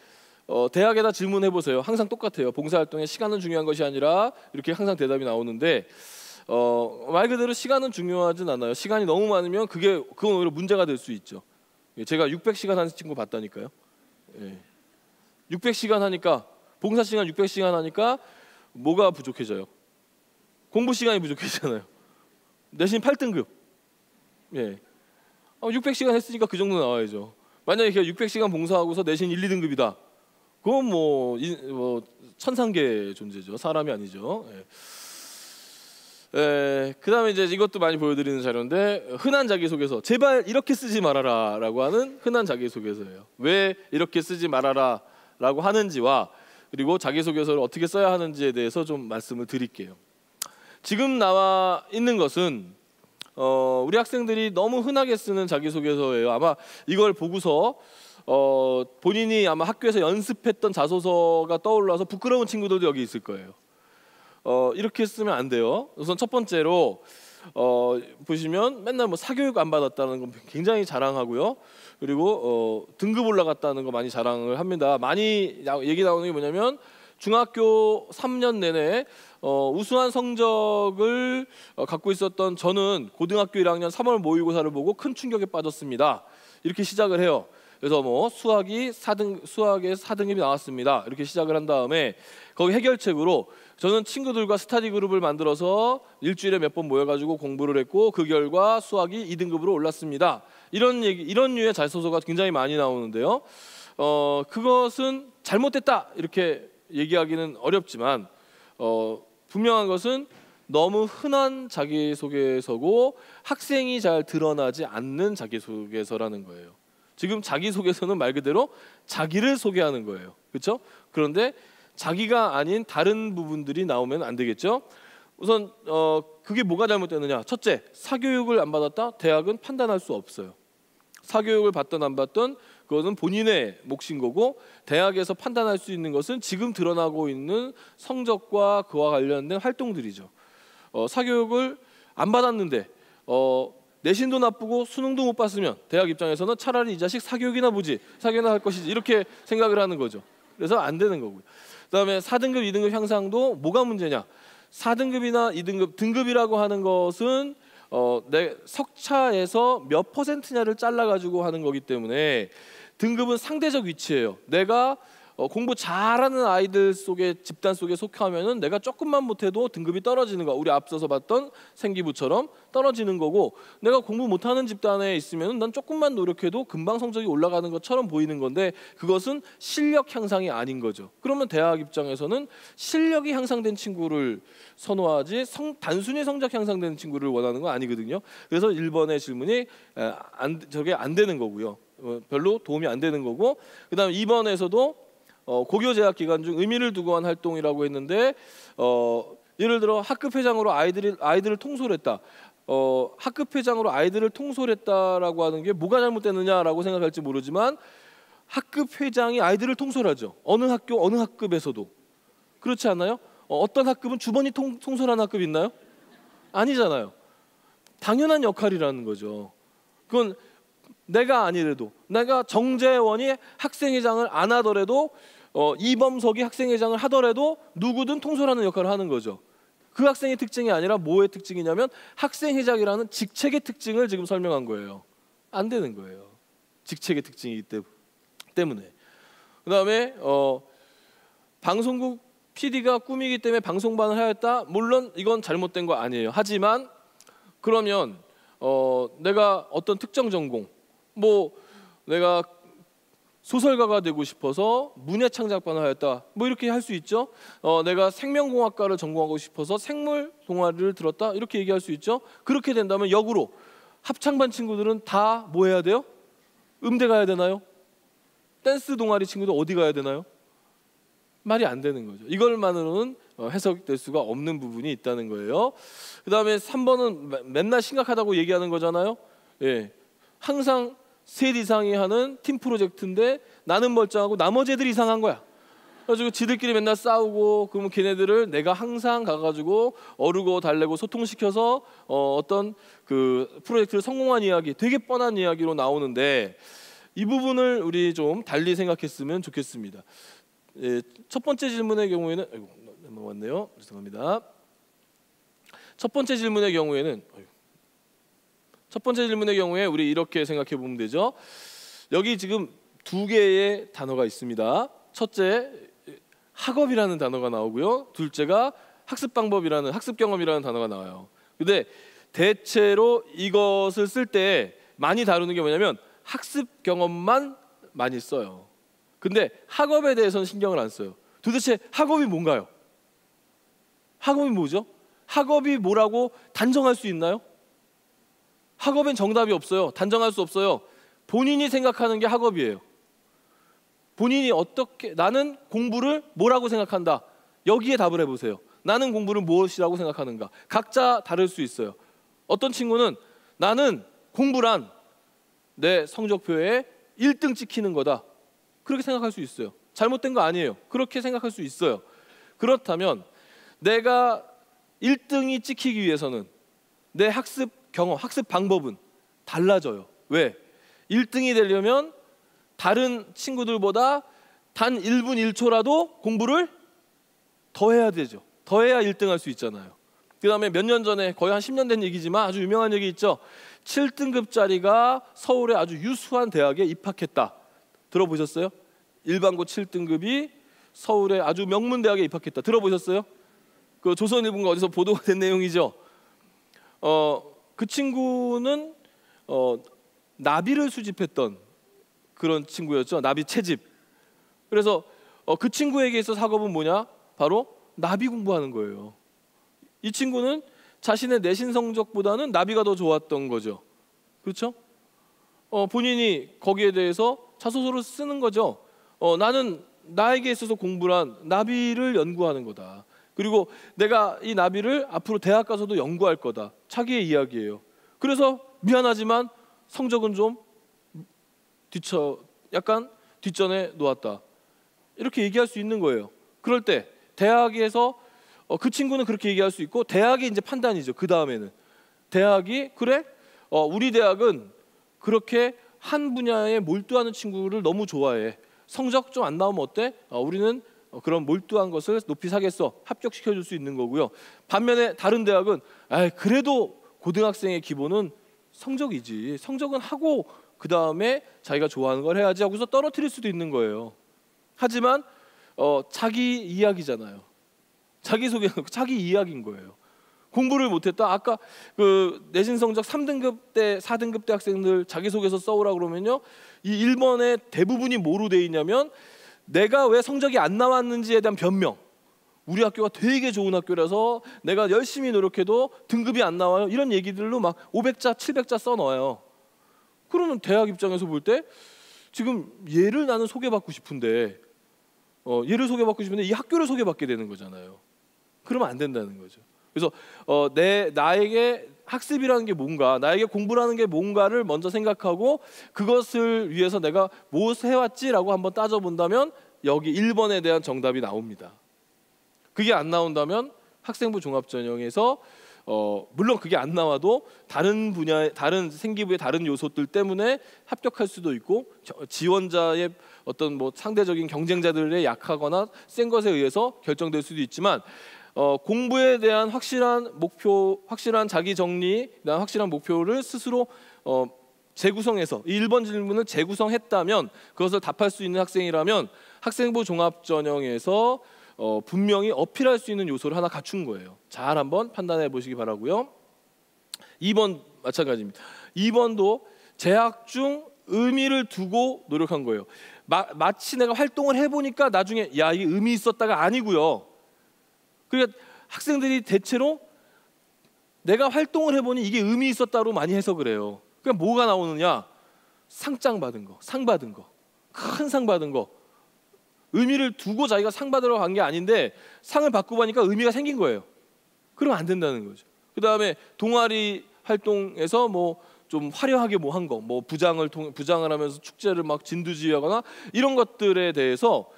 대학에다 질문해 보세요. 항상 똑같아요. 봉사활동의 시간은 중요한 것이 아니라 이렇게 항상 대답이 나오는데 말 그대로 시간은 중요하진 않아요. 시간이 너무 많으면 그건 오히려 문제가 될 수 있죠. 제가 600시간 하는 친구 봤다니까요. 600시간 하니까 봉사 시간 600시간 하니까 뭐가 부족해져요? 공부 시간이 부족해지잖아요. 내신 8등급. 600시간 했으니까 그 정도 나와야죠. 만약에 600시간 봉사하고서 내신 1, 2등급이다. 그건 뭐 천상계 존재죠. 사람이 아니죠. 그다음에 이제 이것도 많이 보여드리는 자료인데 흔한 자기소개서. 제발 이렇게 쓰지 말아라라고 하는 흔한 자기소개서예요. 왜 이렇게 쓰지 말아라라고 하는지와 그리고 자기소개서를 어떻게 써야 하는지에 대해서 좀 말씀을 드릴게요. 지금 나와 있는 것은 우리 학생들이 너무 흔하게 쓰는 자기소개서예요. 아마 이걸 보고서 본인이 아마 학교에서 연습했던 자소서가 떠올라서 부끄러운 친구들도 여기 있을 거예요. 이렇게 쓰면 안 돼요. 우선 첫 번째로 보시면 맨날 뭐 사교육 안 받았다는 건 굉장히 자랑하고요. 그리고 등급 올라갔다는 거 많이 자랑을 합니다. 많이 얘기 나오는 게 뭐냐면 중학교 3년 내내 우수한 성적을 갖고 있었던 저는 고등학교 1학년 3월 모의고사를 보고 큰 충격에 빠졌습니다. 이렇게 시작을 해요. 그래서 뭐 수학에 4등급이 나왔습니다. 이렇게 시작을 한 다음에 거기 해결책으로 저는 친구들과 스터디 그룹을 만들어서 일주일에 몇 번 모여가지고 공부를 했고 그 결과 수학이 2등급으로 올랐습니다. 이런 류의 자소서가 굉장히 많이 나오는데요. 그것은 잘못됐다 이렇게 얘기하기는 어렵지만 분명한 것은 너무 흔한 자기소개서고 학생이 잘 드러나지 않는 자기소개서라는 거예요. 지금 자기소개서는 말 그대로 자기를 소개하는 거예요. 그렇죠? 그런데 자기가 아닌 다른 부분들이 나오면 안 되겠죠? 우선 그게 뭐가 잘못됐느냐? 첫째, 사교육을 안 받았다? 대학은 판단할 수 없어요. 사교육을 받든 안 받든 그것은 본인의 몫인 거고, 대학에서 판단할 수 있는 것은 지금 드러나고 있는 성적과 그와 관련된 활동들이죠. 사교육을 안 받았는데 내신도 나쁘고 수능도 못 봤으면 대학 입장에서는 차라리 이 자식 사교육이나 보지, 사교육이나 할 것이지, 이렇게 생각을 하는 거죠. 그래서 안 되는 거고요. 그다음에 4등급, 2등급 향상도 뭐가 문제냐? 4등급이나 2등급, 등급이라고 하는 것은 내 석차에서 몇 퍼센트냐를 잘라가지고 하는 거기 때문에 등급은 상대적 위치예요. 내가 공부 잘하는 아이들 속에, 집단 속에 속하면은 내가 조금만 못해도 등급이 떨어지는 거. 우리 앞서서 봤던 생기부처럼 떨어지는 거고, 내가 공부 못하는 집단에 있으면은 난 조금만 노력해도 금방 성적이 올라가는 것처럼 보이는 건데, 그것은 실력 향상이 아닌 거죠. 그러면 대학 입장에서는 실력이 향상된 친구를 선호하지 단순히 성적 향상되는 친구를 원하는 건 아니거든요. 그래서 1번의 질문이 저게 안 되는 거고요. 별로 도움이 안 되는 거고, 그다음에 2번에서도 고교 재학 기간 중 의미를 두고 한 활동이라고 했는데, 예를 들어 학급 회장으로 아이들을 통솔했다. 학급 회장으로 아이들을 통솔했다라고 하는 게 뭐가 잘못됐느냐라고 생각할지 모르지만, 학급 회장이 아이들을 통솔하죠. 어느 학교 어느 학급에서도. 그렇지 않나요? 어떤 학급은 주번이 통솔하는 학급 있나요? 아니잖아요. 당연한 역할이라는 거죠. 그건 내가 아니래도, 내가 정재원이 학생회장을 안 하더라도, 이범석이 학생회장을 하더라도 누구든 통솔하는 역할을 하는 거죠. 그 학생의 특징이 아니라 뭐의 특징이냐면 학생회장이라는 직책의 특징을 지금 설명한 거예요. 안 되는 거예요. 직책의 특징이기 때문에. 그다음에 방송국 PD가 꿈이기 때문에 방송반을 하였다. 물론 이건 잘못된 거 아니에요. 하지만 그러면 내가 어떤 특정 전공, 뭐 내가 소설가가 되고 싶어서 문예창작반을 하였다, 뭐 이렇게 할 수 있죠. 내가 생명공학과를 전공하고 싶어서 생물 동아리를 들었다, 이렇게 얘기할 수 있죠. 그렇게 된다면 역으로 합창반 친구들은 다 뭐 해야 돼요? 음대 가야 되나요? 댄스 동아리 친구들 어디 가야 되나요? 말이 안 되는 거죠. 이걸만으로는 해석될 수가 없는 부분이 있다는 거예요. 그다음에 3번은 맨날 심각하다고 얘기하는 거잖아요. 예, 항상 셋 이상이 하는 팀 프로젝트인데 나는 멀쩡하고 나머지 애들이 이상한 거야. 그래가지고 지들끼리 맨날 싸우고, 그러면 걔네들을 내가 항상 가가지고 어르고 달래고 소통시켜서 어떤 그 프로젝트를 성공한 이야기, 되게 뻔한 이야기로 나오는데, 이 부분을 우리 좀 달리 생각했으면 좋겠습니다. 예, 첫 번째 질문의 경우에는, 아이고 넘어갔네요. 죄송합니다. 첫 번째 질문의 경우에 우리 이렇게 생각해 보면 되죠. 여기 지금 두 개의 단어가 있습니다. 첫째, 학업이라는 단어가 나오고요. 둘째가 학습 방법이라는, 학습 경험이라는 단어가 나와요. 근데 대체로 이것을 쓸 때 많이 다루는 게 뭐냐면 학습 경험만 많이 써요. 근데 학업에 대해서는 신경을 안 써요. 도대체 학업이 뭔가요? 학업이 뭐죠? 학업이 뭐라고 단정할 수 있나요? 학업엔 정답이 없어요. 단정할 수 없어요. 본인이 생각하는 게 학업이에요. 본인이 어떻게, 나는 공부를 뭐라고 생각한다, 여기에 답을 해보세요. 나는 공부를 무엇이라고 생각하는가. 각자 다를 수 있어요. 어떤 친구는 나는 공부란 내 성적표에 1등 찍히는 거다, 그렇게 생각할 수 있어요. 잘못된 거 아니에요. 그렇게 생각할 수 있어요. 그렇다면 내가 1등이 찍히기 위해서는 내 학습 경험, 학습 방법은 달라져요. 왜? 1등이 되려면 다른 친구들보다 단 1분 1초라도 공부를 더 해야 되죠. 더 해야 1등 할 수 있잖아요. 그 다음에 몇 년 전에, 거의 한 10년 된 얘기지만 아주 유명한 얘기 있죠. 7등급짜리가 서울의 아주 유수한 대학에 입학했다. 들어보셨어요? 일반고 7등급이 서울의 아주 명문 대학에 입학했다. 들어보셨어요? 그 조선일보가 어디서 보도가 된 내용이죠. 그 친구는 나비를 수집했던 그런 친구였죠. 나비 채집. 그래서 그 친구에게 있어서 학업은 뭐냐? 바로 나비 공부하는 거예요. 이 친구는 자신의 내신 성적보다는 나비가 더 좋았던 거죠. 그렇죠? 본인이 거기에 대해서 자소서를 쓰는 거죠. 나는 나에게 있어서 공부란 나비를 연구하는 거다. 그리고 내가 이 나비를 앞으로 대학 가서도 연구할 거다. 자기의 이야기예요. 그래서 미안하지만 성적은 좀 약간 뒷전에 놓았다. 이렇게 얘기할 수 있는 거예요. 그럴 때 대학에서 그 친구는 그렇게 얘기할 수 있고, 대학이 이제 판단이죠. 그 다음에는 대학이 그래? 우리 대학은 그렇게 한 분야에 몰두하는 친구를 너무 좋아해. 성적 좀 안 나오면 어때? 우리는 그런 몰두한 것을 높이 사겠어. 합격시켜 줄 수 있는 거고요. 반면에 다른 대학은 그래도 고등학생의 기본은 성적이지. 성적은 하고 그 다음에 자기가 좋아하는 걸 해야지 하고서 떨어뜨릴 수도 있는 거예요. 하지만 자기 이야기잖아요. 자기소개, 자기 이야기인 거예요. 공부를 못했다. 아까 그 내신 성적 3등급 대 4등급 대 학생들 자기소개서 써오라 그러면요, 이 1번에 대부분이 뭐로 돼 있냐면 내가 왜 성적이 안 나왔는지에 대한 변명. 우리 학교가 되게 좋은 학교라서 내가 열심히 노력해도 등급이 안 나와요. 이런 얘기들로 막 500자, 700자 써놔요. 그러면 대학 입장에서 볼 때 지금 얘를 나는 소개받고 싶은데 얘를 소개받고 싶은데 이 학교를 소개받게 되는 거잖아요. 그러면 안 된다는 거죠. 그래서 나에게 학습이라는 게 뭔가, 나에게 공부라는 게 뭔가를 먼저 생각하고 그것을 위해서 내가 무엇을 해왔지라고 한번 따져본다면 여기 1번에 대한 정답이 나옵니다. 그게 안 나온다면 학생부 종합전형에서 물론 그게 안 나와도 다른 분야의 다른 생기부의 다른 요소들 때문에 합격할 수도 있고, 지원자의 어떤 뭐 상대적인 경쟁자들의 약하거나 센 것에 의해서 결정될 수도 있지만, 공부에 대한 확실한 목표, 확실한 자기 정리, 확실한 목표를 스스로 재구성해서 이 1번 질문을 재구성했다면, 그것을 답할 수 있는 학생이라면 학생부 종합전형에서 분명히 어필할 수 있는 요소를 하나 갖춘 거예요. 잘 한번 판단해 보시기 바라고요. 2번 마찬가지입니다. 2번도 재학 중 의미를 두고 노력한 거예요. 마치 내가 활동을 해보니까 나중에 야, 이게 의미 있었다가 아니고요. 그러니까 학생들이 대체로 내가 활동을 해보니 이게 의미 있었다로 많이 해석을 해요. 그러니까 뭐가 나오느냐? 상장 받은 거, 상 받은 거, 큰 상 받은 거. 의미를 두고 자기가 상 받으러 간 게 아닌데 상을 받고 보니까 의미가 생긴 거예요. 그러면 안 된다는 거죠. 그 다음에 동아리 활동에서 뭐 좀 화려하게 뭐 한 거, 뭐 부장을 하면서 축제를 막 진두지휘하거나 이런 것들에 대해서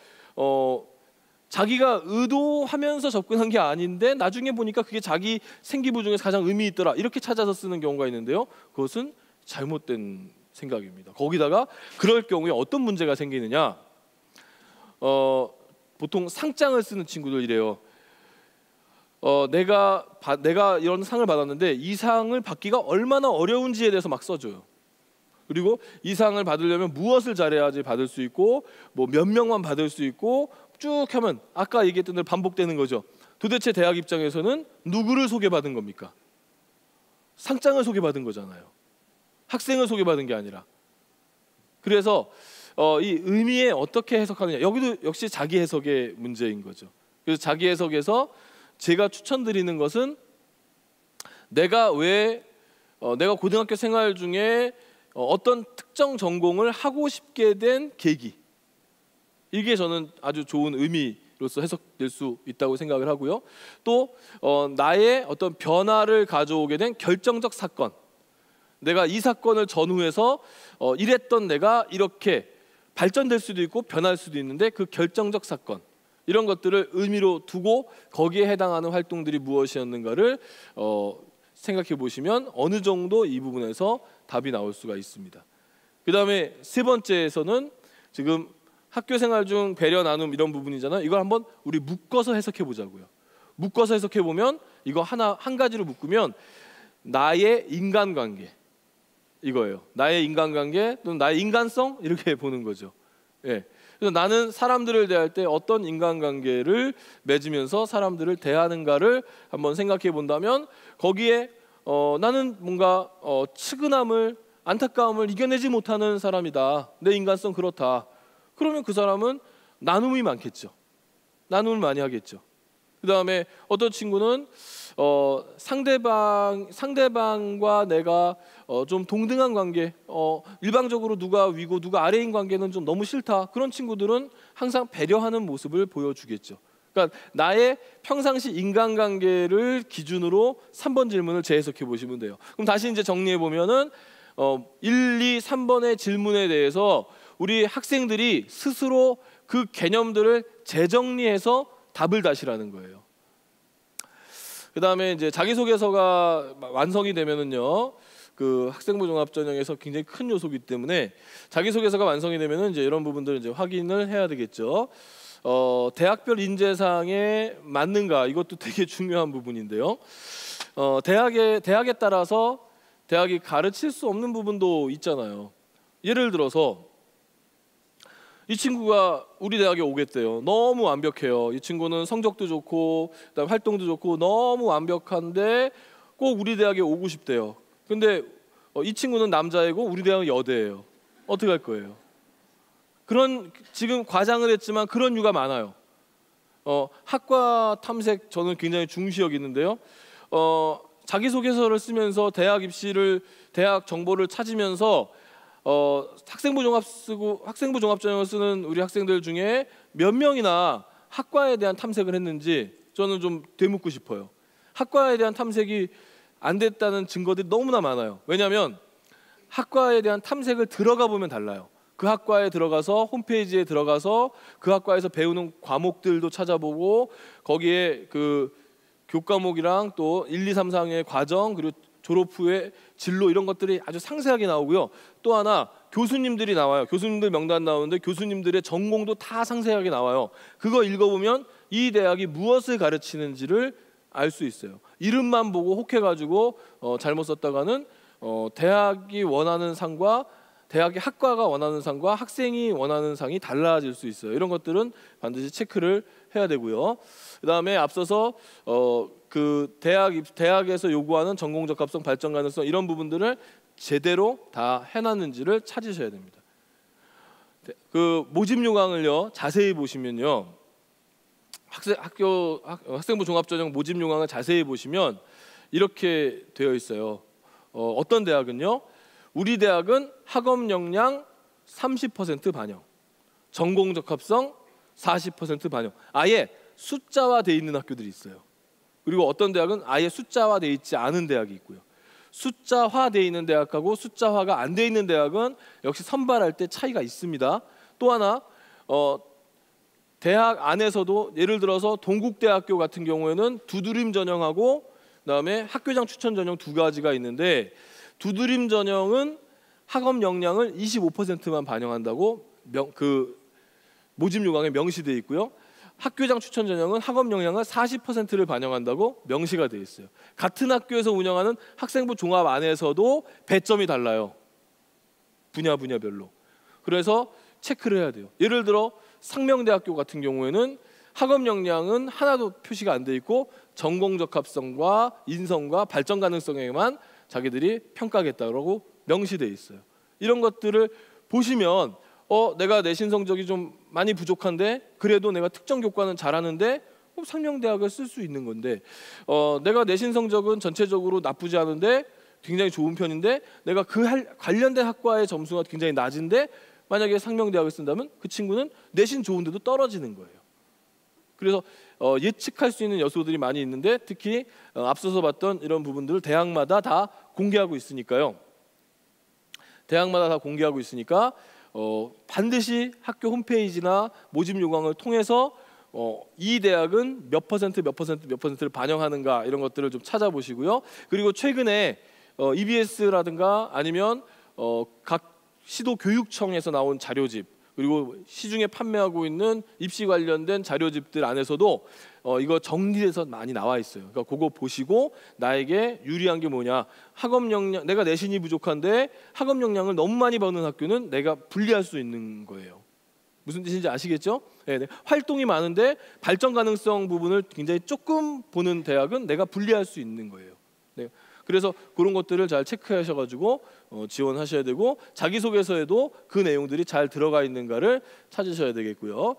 자기가 의도하면서 접근한 게 아닌데 나중에 보니까 그게 자기 생기부 중에서 가장 의미 있더라, 이렇게 찾아서 쓰는 경우가 있는데요. 그것은 잘못된 생각입니다. 거기다가 그럴 경우에 어떤 문제가 생기느냐? 보통 상장을 쓰는 친구들 이래요. 내가 이런 상을 받았는데 이 상을 받기가 얼마나 어려운지에 대해서 막 써줘요. 그리고 이 상을 받으려면 무엇을 잘해야지 받을 수 있고, 뭐 몇 명만 받을 수 있고, 쭉 하면 아까 얘기했던 대로 반복되는 거죠. 도대체 대학 입장에서는 누구를 소개받은 겁니까? 상장을 소개받은 거잖아요. 학생을 소개받은 게 아니라. 그래서 이 의미에 어떻게 해석하느냐, 여기도 역시 자기 해석의 문제인 거죠. 그래서 자기 해석에서 제가 추천드리는 것은 내가 고등학교 생활 중에 어떤 특정 전공을 하고 싶게 된 계기, 이게 저는 아주 좋은 의미로서 해석될 수 있다고 생각을 하고요. 또 나의 어떤 변화를 가져오게 된 결정적 사건, 내가 이 사건을 전후해서 이랬던 내가 이렇게 발전될 수도 있고 변할 수도 있는데 그 결정적 사건, 이런 것들을 의미로 두고 거기에 해당하는 활동들이 무엇이었는가를 생각해 보시면 어느 정도 이 부분에서 답이 나올 수가 있습니다. 그 다음에 세 번째에서는 지금 학교 생활 중 배려 나눔 이런 부분이잖아요. 이걸 한번 우리 묶어서 해석해 보자고요. 묶어서 해석해 보면 이거 한 가지로 묶으면 나의 인간관계, 이거예요. 나의 인간관계 또는 나의 인간성, 이렇게 보는 거죠. 예. 그래서 나는 사람들을 대할 때 어떤 인간관계를 맺으면서 사람들을 대하는가를 한번 생각해 본다면 거기에 나는 뭔가 측은함을, 안타까움을 이겨내지 못하는 사람이다, 내 인간성 그렇다. 그러면 그 사람은 나눔이 많겠죠. 나눔을 많이 하겠죠. 그 다음에 어떤 친구는 상대방과 내가 좀 동등한 관계, 일방적으로 누가 위고 누가 아래인 관계는 좀 너무 싫다. 그런 친구들은 항상 배려하는 모습을 보여주겠죠. 그러니까 나의 평상시 인간관계를 기준으로 3번 질문을 재해석해 보시면 돼요. 그럼 다시 이제 정리해 보면은 1, 2, 3번의 질문에 대해서 우리 학생들이 스스로 그 개념들을 재정리해서 답을 다시라는 거예요. 그 다음에 이제 자기소개서가 완성이 되면은요, 그 학생부 종합전형에서 굉장히 큰 요소이기 때문에 자기소개서가 완성이 되면은 이제 이런 부분들을 이제 확인을 해야 되겠죠. 대학별 인재상에 맞는가, 이것도 되게 중요한 부분인데요. 대학에 따라서 대학이 가르칠 수 없는 부분도 있잖아요. 예를 들어서 이 친구가 우리 대학에 오겠대요. 너무 완벽해요. 이 친구는 성적도 좋고 그다음 활동도 좋고 너무 완벽한데 꼭 우리 대학에 오고 싶대요. 근데 이 친구는 남자이고 우리 대학은 여대예요. 어떻게 할 거예요? 그런, 지금 과장을 했지만 그런 이유가 많아요. 학과 탐색 저는 굉장히 중시 여기는데요. 자기소개서를 쓰면서 대학 정보를 찾으면서 학생부 종합전형을 쓰는 우리 학생들 중에 몇 명이나 학과에 대한 탐색을 했는지 저는 좀 되묻고 싶어요. 학과에 대한 탐색이 안 됐다는 증거들이 너무나 많아요. 왜냐하면 학과에 대한 탐색을 들어가 보면 달라요. 그 학과에 들어가서 홈페이지에 들어가서 그 학과에서 배우는 과목들도 찾아보고 거기에 그 교과목이랑 또 1, 2, 3, 4의 과정 그리고 졸업 후에 진로 이런 것들이 아주 상세하게 나오고요. 또 하나 교수님들이 나와요. 교수님들 명단 나오는데 교수님들의 전공도 다 상세하게 나와요. 그거 읽어보면 이 대학이 무엇을 가르치는지를 알 수 있어요. 이름만 보고 혹해가지고 잘못 썼다가는 대학이 원하는 상과 대학의 학과가 원하는 상과 학생이 원하는 상이 달라질 수 있어요. 이런 것들은 반드시 체크를 해야 되고요. 그다음에 앞서서 그 대학에서 요구하는 전공 적합성, 발전 가능성 이런 부분들을 제대로 다 해놨는지를 찾으셔야 됩니다. 그 모집 요강을요 자세히 보시면요, 학생부 종합전형 모집 요강을 자세히 보시면 이렇게 되어 있어요. 어떤 대학은요, 우리 대학은 학업 역량 30% 반영, 전공 적합성 40% 반영, 아예 숫자화돼 있는 학교들이 있어요. 그리고 어떤 대학은 아예 숫자화돼 있지 않은 대학이 있고요. 숫자화돼 있는 대학하고 숫자화가 안 돼 있는 대학은 역시 선발할 때 차이가 있습니다. 또 하나 대학 안에서도 예를 들어서 동국대학교 같은 경우에는 두드림 전형하고 그다음에 학교장 추천 전형 두 가지가 있는데 두드림 전형은 학업 역량을 25%만 반영한다고 그 모집 요강에 명시되어 있고요. 학교장 추천 전형은 학업 역량을 40%를 반영한다고 명시가 되어 있어요. 같은 학교에서 운영하는 학생부 종합 안에서도 배점이 달라요. 분야별로. 그래서 체크를 해야 돼요. 예를 들어 상명대학교 같은 경우에는 학업 역량은 하나도 표시가 안 돼 있고 전공 적합성과 인성과 발전 가능성에만 자기들이 평가하겠다고 명시되어 있어요. 이런 것들을 보시면 내가 내신 성적이 좀 많이 부족한데 그래도 내가 특정 교과는 잘하는데 상명대학을 쓸 수 있는 건데 내가 내신 성적은 전체적으로 나쁘지 않은데 굉장히 좋은 편인데 내가 그 관련된 학과의 점수가 굉장히 낮은데 만약에 상명대학을 쓴다면 그 친구는 내신 좋은데도 떨어지는 거예요. 그래서 예측할 수 있는 요소들이 많이 있는데 특히 앞서서 봤던 이런 부분들을 대학마다 다 공개하고 있으니까요. 대학마다 다 공개하고 있으니까 반드시 학교 홈페이지나 모집 요강을 통해서 이 대학은 몇 퍼센트를 반영하는가 이런 것들을 좀 찾아보시고요. 그리고 최근에 EBS라든가 아니면 각 시도 교육청에서 나온 자료집 그리고 시중에 판매하고 있는 입시 관련된 자료집들 안에서도 이거 정리돼서 많이 나와 있어요. 그러니까 그거 보시고 나에게 유리한 게 뭐냐, 학업 역량, 내가 내신이 부족한데 학업 역량을 너무 많이 버는 학교는 내가 분리할 수 있는 거예요. 무슨 뜻인지 아시겠죠? 네. 활동이 많은데 발전 가능성 부분을 굉장히 조금 보는 대학은 내가 분리할 수 있는 거예요. 네. 그래서 그런 것들을 잘 체크하셔가지고 지원하셔야 되고 자기소개서에도 그 내용들이 잘 들어가 있는가를 찾으셔야 되겠고요.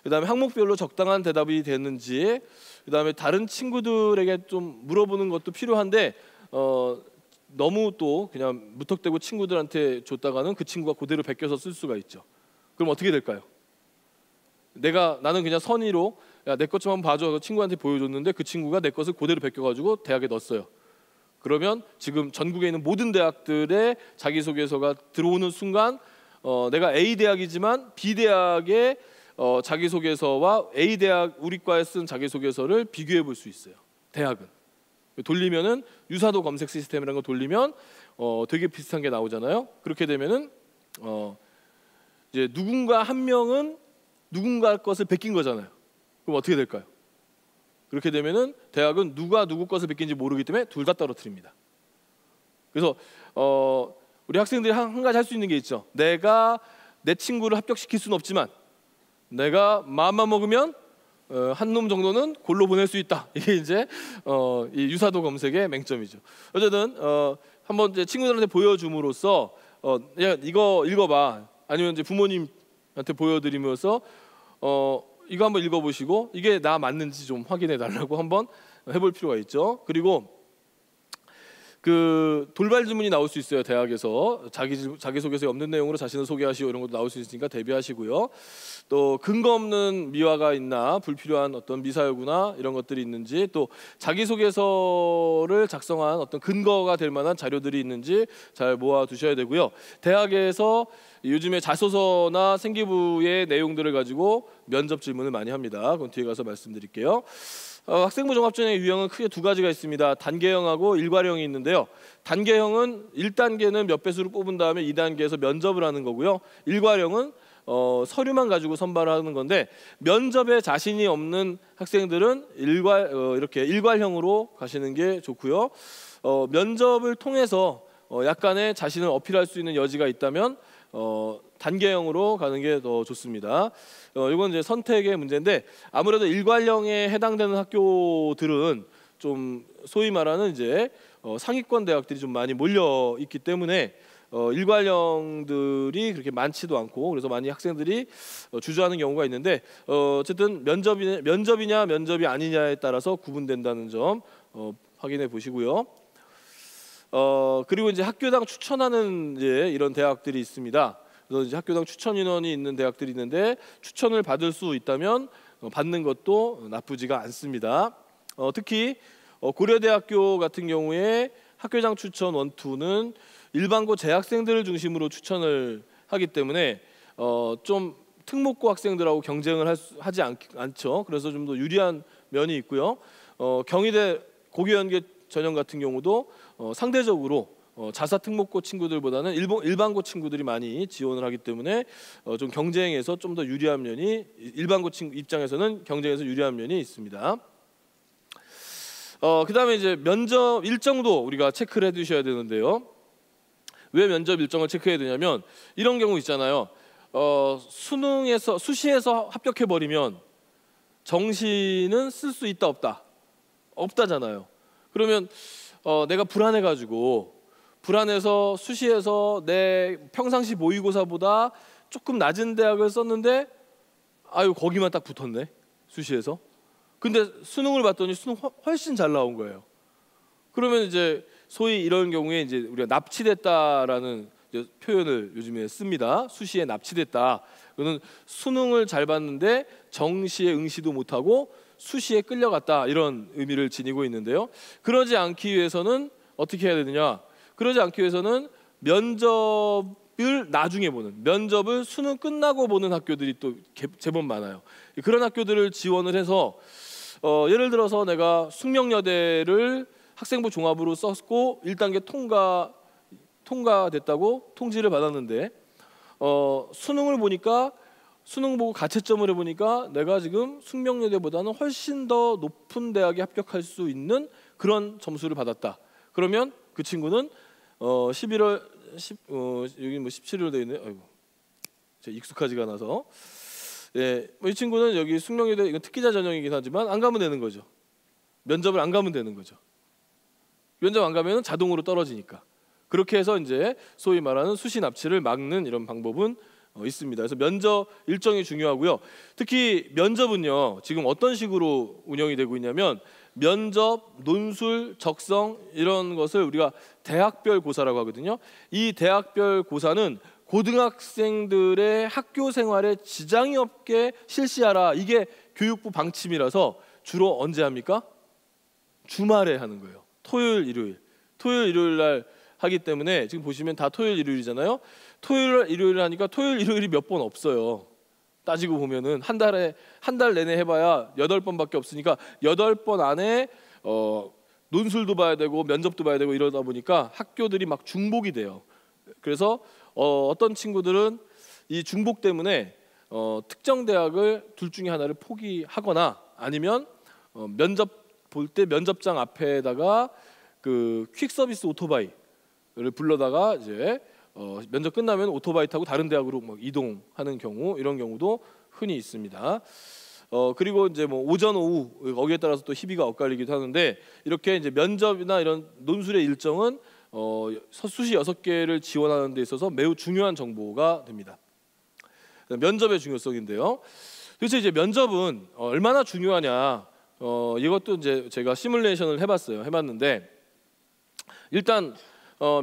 그다음에 항목별로 적당한 대답이 됐는지, 그다음에 다른 친구들에게 좀 물어보는 것도 필요한데 너무 또 그냥 무턱대고 친구들한테 줬다가는 그 친구가 그대로 베껴서 쓸 수가 있죠. 그럼 어떻게 될까요? 나는 그냥 선의로 야, 내 것 좀 한번 봐줘. 그 친구한테 보여줬는데 그 친구가 내 것을 그대로 베껴가지고 대학에 넣었어요. 그러면 지금 전국에 있는 모든 대학들의 자기소개서가 들어오는 순간 내가 A 대학이지만 B 대학의 자기소개서와 A 대학 우리 과에 쓴 자기소개서를 비교해 볼 수 있어요. 대학은 돌리면은 유사도 검색 시스템이라는 거 돌리면 되게 비슷한 게 나오잖아요. 그렇게 되면은 이제 누군가 한 명은 누군가 것을 베낀 거잖아요. 그럼 어떻게 될까요? 그렇게 되면은 대학은 누가 누구 것을 베낀지 모르기 때문에 둘 다 떨어뜨립니다. 그래서 우리 학생들이 한 가지 할 수 있는 게 있죠. 내가 내 친구를 합격시킬 수는 없지만 내가 마음만 먹으면 한 놈 정도는 골로 보낼 수 있다. 이게 이제 이 유사도 검색의 맹점이죠. 어쨌든 한번 이제 친구들한테 보여줌으로써 야, 이거 읽어봐. 아니면 이제 부모님한테 보여드리면서 이거 한번 읽어보시고 이게 나 맞는지 좀 확인해 달라고 한번 해볼 필요가 있죠. 그리고 그 돌발 질문이 나올 수 있어요. 대학에서 자기소개서에 없는 내용으로 자신을 소개하시오 이런 것도 나올 수 있으니까 대비하시고요. 또 근거 없는 미화가 있나, 불필요한 어떤 미사여구나 이런 것들이 있는지, 또 자기소개서를 작성한 어떤 근거가 될 만한 자료들이 있는지 잘 모아 두셔야 되고요. 대학에서 요즘에 자소서나 생기부의 내용들을 가지고 면접 질문을 많이 합니다. 그건 뒤에 가서 말씀드릴게요. 학생부 종합전형의 유형은 크게 두 가지가 있습니다. 단계형하고 일괄형이 있는데요. 단계형은 1단계는 몇 배수를 뽑은 다음에 2단계에서 면접을 하는 거고요. 일괄형은 서류만 가지고 선발을 하는 건데, 면접에 자신이 없는 학생들은 이렇게 일괄형으로 가시는 게 좋고요. 면접을 통해서 약간의 자신을 어필할 수 있는 여지가 있다면 단계형으로 가는 게 더 좋습니다. 이건 이제 선택의 문제인데, 아무래도 일괄형에 해당되는 학교들은 좀 소위 말하는 이제 상위권 대학들이 좀 많이 몰려 있기 때문에 일괄형들이 그렇게 많지도 않고, 그래서 많이 학생들이 주저하는 경우가 있는데, 어쨌든 면접이냐 면접이 아니냐에 따라서 구분된다는 점 확인해 보시고요. 그리고 이제 학교당 추천하는 이제 이런 대학들이 있습니다. 그래서 이제 학교당 추천 인원이 있는 대학들이 있는데, 추천을 받을 수 있다면 받는 것도 나쁘지가 않습니다. 특히 고려대학교 같은 경우에 학교장 추천 1, 2는 일반고 재학생들을 중심으로 추천을 하기 때문에 좀 특목고 학생들하고 경쟁을 하지 않죠. 그래서 좀 더 유리한 면이 있고요. 경희대 고교연계 전형 같은 경우도 상대적으로 자사 특목고 친구들보다는 일반고 친구들이 많이 지원을 하기 때문에 좀 경쟁에서 좀 더 유리한 면이, 일반고 친구 입장에서는 경쟁에서 유리한 면이 있습니다. 그다음에 이제 면접 일정도 우리가 체크를 해두셔야 되는데요. 왜 면접 일정을 체크해야 되냐면, 이런 경우 있잖아요. 수시에서 합격해 버리면 정시는 쓸 수 있다 없다? 없다잖아요. 그러면 내가 불안해서 수시에서 내 평상시 모의고사보다 조금 낮은 대학을 썼는데 거기만 딱 붙었네, 수시에서. 근데 수능을 봤더니 수능 훨씬 잘 나온 거예요. 그러면 이제 소위 이런 경우에 이제 우리가 납치됐다라는 이제 표현을 요즘에 씁니다. 수시에 납치됐다. 그는 수능을 잘 봤는데 정시에 응시도 못하고 수시에 끌려갔다, 이런 의미를 지니고 있는데요. 그러지 않기 위해서는 어떻게 해야 되느냐? 그러지 않기 위해서는 면접을 나중에 보는, 면접을 수능 끝나고 보는 학교들이 또 제법 많아요. 그런 학교들을 지원을 해서 예를 들어서 내가 숙명여대를 학생부 종합으로 썼고 1단계 통과됐다고 통지를 받았는데 수능을 보니까, 수능 보고 가채점을 해보니까 내가 지금 숙명여대보다는 훨씬 더 높은 대학에 합격할 수 있는 그런 점수를 받았다. 그러면 그 친구는 11월 여기 뭐 17일 돼 있네. 아이고, 제가 익숙하지가 않아서. 이 친구는 여기 숙명여대, 이건 특기자 전형이긴 하지만 안 가면 되는 거죠. 면접을 안 가면 되는 거죠. 면접 안 가면 자동으로 떨어지니까. 그렇게 해서 이제 소위 말하는 수시 납치를 막는 이런 방법은 있습니다. 그래서 면접 일정이 중요하고요. 특히 면접은요, 지금 어떤 식으로 운영이 되고 있냐면, 면접, 논술, 적성 이런 것을 우리가 대학별 고사라고 하거든요. 이 대학별 고사는 고등학생들의 학교 생활에 지장이 없게 실시하라, 이게 교육부 방침이라서 주로 언제 합니까? 주말에 하는 거예요. 토요일, 일요일 날 하기 때문에 지금 보시면 다 토요일, 일요일이잖아요. 토요일, 일요일 하니까 토요일, 일요일이 몇 번 없어요. 따지고 보면은 한 달 내내 해봐야 8번밖에 없으니까 8번 안에 논술도 봐야 되고 면접도 봐야 되고 이러다 보니까 학교들이 막 중복이 돼요. 그래서 어떤 친구들은 이 중복 때문에 특정 대학을 둘 중에 하나를 포기하거나 아니면 면접 볼 때 면접장 앞에다가 그 퀵 서비스 오토바이를 불러다가 이제 면접 끝나면 오토바이 타고 다른 대학으로 막 이동하는 경우, 이런 경우도 흔히 있습니다. 그리고 이제 뭐 오전 오후 거기에 따라서 또 희비가 엇갈리기도 하는데, 이렇게 이제 면접이나 이런 논술의 일정은 수시 6개를 지원하는 데 있어서 매우 중요한 정보가 됩니다. 면접의 중요성인데요. 도대체 이제 면접은 얼마나 중요하냐? 이것도 이제 제가 시뮬레이션을 해봤는데, 일단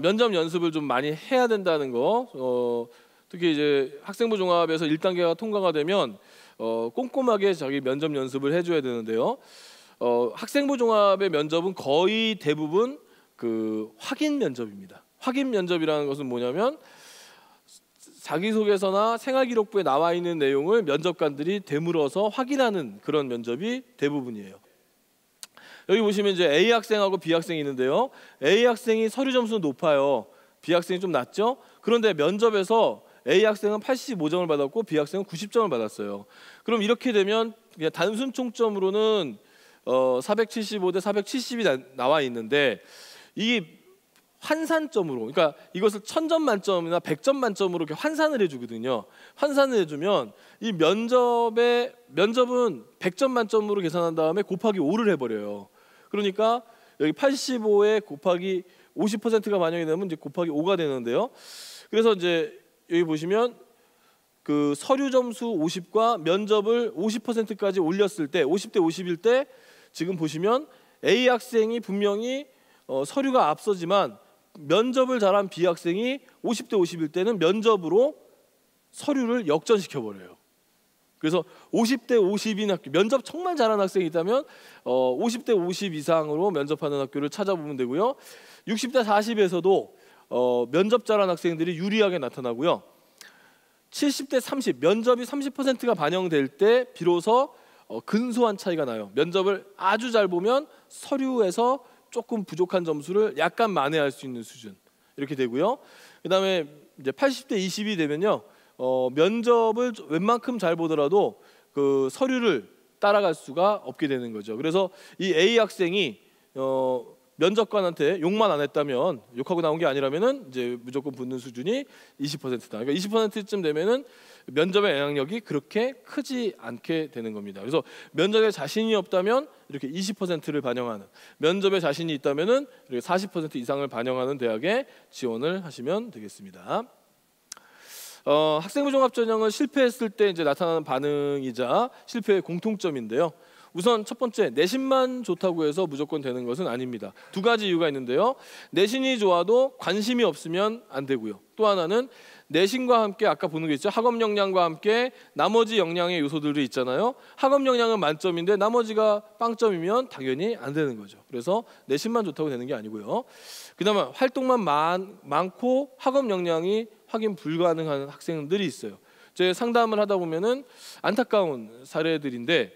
면접 연습을 좀 많이 해야 된다는 거. 특히 이제 학생부 종합에서 1단계가 통과가 되면 꼼꼼하게 자기 면접 연습을 해줘야 되는데요. 학생부 종합의 면접은 거의 대부분 그 확인 면접입니다. 확인 면접이라는 것은 뭐냐면 자기소개서나 생활기록부에 나와 있는 내용을 면접관들이 되물어서 확인하는 그런 면접이 대부분이에요. 여기 보시면 이제 A 학생하고 B 학생이 있는데요. A 학생이 서류 점수는 높아요. B 학생이 좀 낮죠? 그런데 면접에서 A 학생은 85점을 받았고 B 학생은 90점을 받았어요. 그럼 이렇게 되면 그냥 단순 총점으로는 475 대 470이 나와 있는데, 이 환산점으로, 그러니까 이것을 1000점 만점이나 100점 만점으로 이렇게 환산을 해주거든요. 환산을 해주면 이 면접은 100점 만점으로 계산한 다음에 곱하기 5를 해버려요. 그러니까 여기 85에 곱하기 50%가 반영이 되면 이제 곱하기 5가 되는데요. 그래서 이제 여기 보시면 그 서류 점수 50과 면접을 50%까지 올렸을 때 50대 50일 때 지금 보시면 A 학생이 분명히 서류가 앞서지만 면접을 잘한 B 학생이 50대 50일 때는 면접으로 서류를 역전시켜 버려요. 그래서 50대 50인 학교, 면접 정말 잘하는 학생이 있다면 50대 50 이상으로 면접하는 학교를 찾아보면 되고요. 60대 40에서도 면접 잘하는 학생들이 유리하게 나타나고요. 70대 30, 면접이 30%가 반영될 때 비로소 근소한 차이가 나요. 면접을 아주 잘 보면 서류에서 조금 부족한 점수를 약간 만회할 수 있는 수준, 이렇게 되고요. 그다음에 이제 80대 20이 되면요, 면접을 웬만큼 잘 보더라도 그 서류를 따라갈 수가 없게 되는 거죠. 그래서 이 A 학생이 면접관한테 욕만 안 했다면, 욕하고 나온 게 아니라면은 이제 무조건 붙는 수준이 20%다. 그러니까 20%쯤 되면은 면접의 영향력이 그렇게 크지 않게 되는 겁니다. 그래서 면접에 자신이 없다면 이렇게 20%를 반영하는, 면접에 자신이 있다면은 이렇게 40% 이상을 반영하는 대학에 지원을 하시면 되겠습니다. 학생부 종합전형을 실패했을 때 이제 나타나는 반응이자 실패의 공통점인데요. 우선 첫 번째, 내신만 좋다고 해서 무조건 되는 것은 아닙니다. 두 가지 이유가 있는데요. 내신이 좋아도 관심이 없으면 안 되고요. 또 하나는 내신과 함께 아까 보는 게 있죠. 학업 역량과 함께 나머지 역량의 요소들도 있잖아요. 학업 역량은 만점인데 나머지가 빵점이면 당연히 안 되는 거죠. 그래서 내신만 좋다고 되는 게 아니고요. 그다음에 활동만 많고 학업 역량이 확인 불가능한 학생들이 있어요. 제 상담을 하다 보면은 안타까운 사례들인데,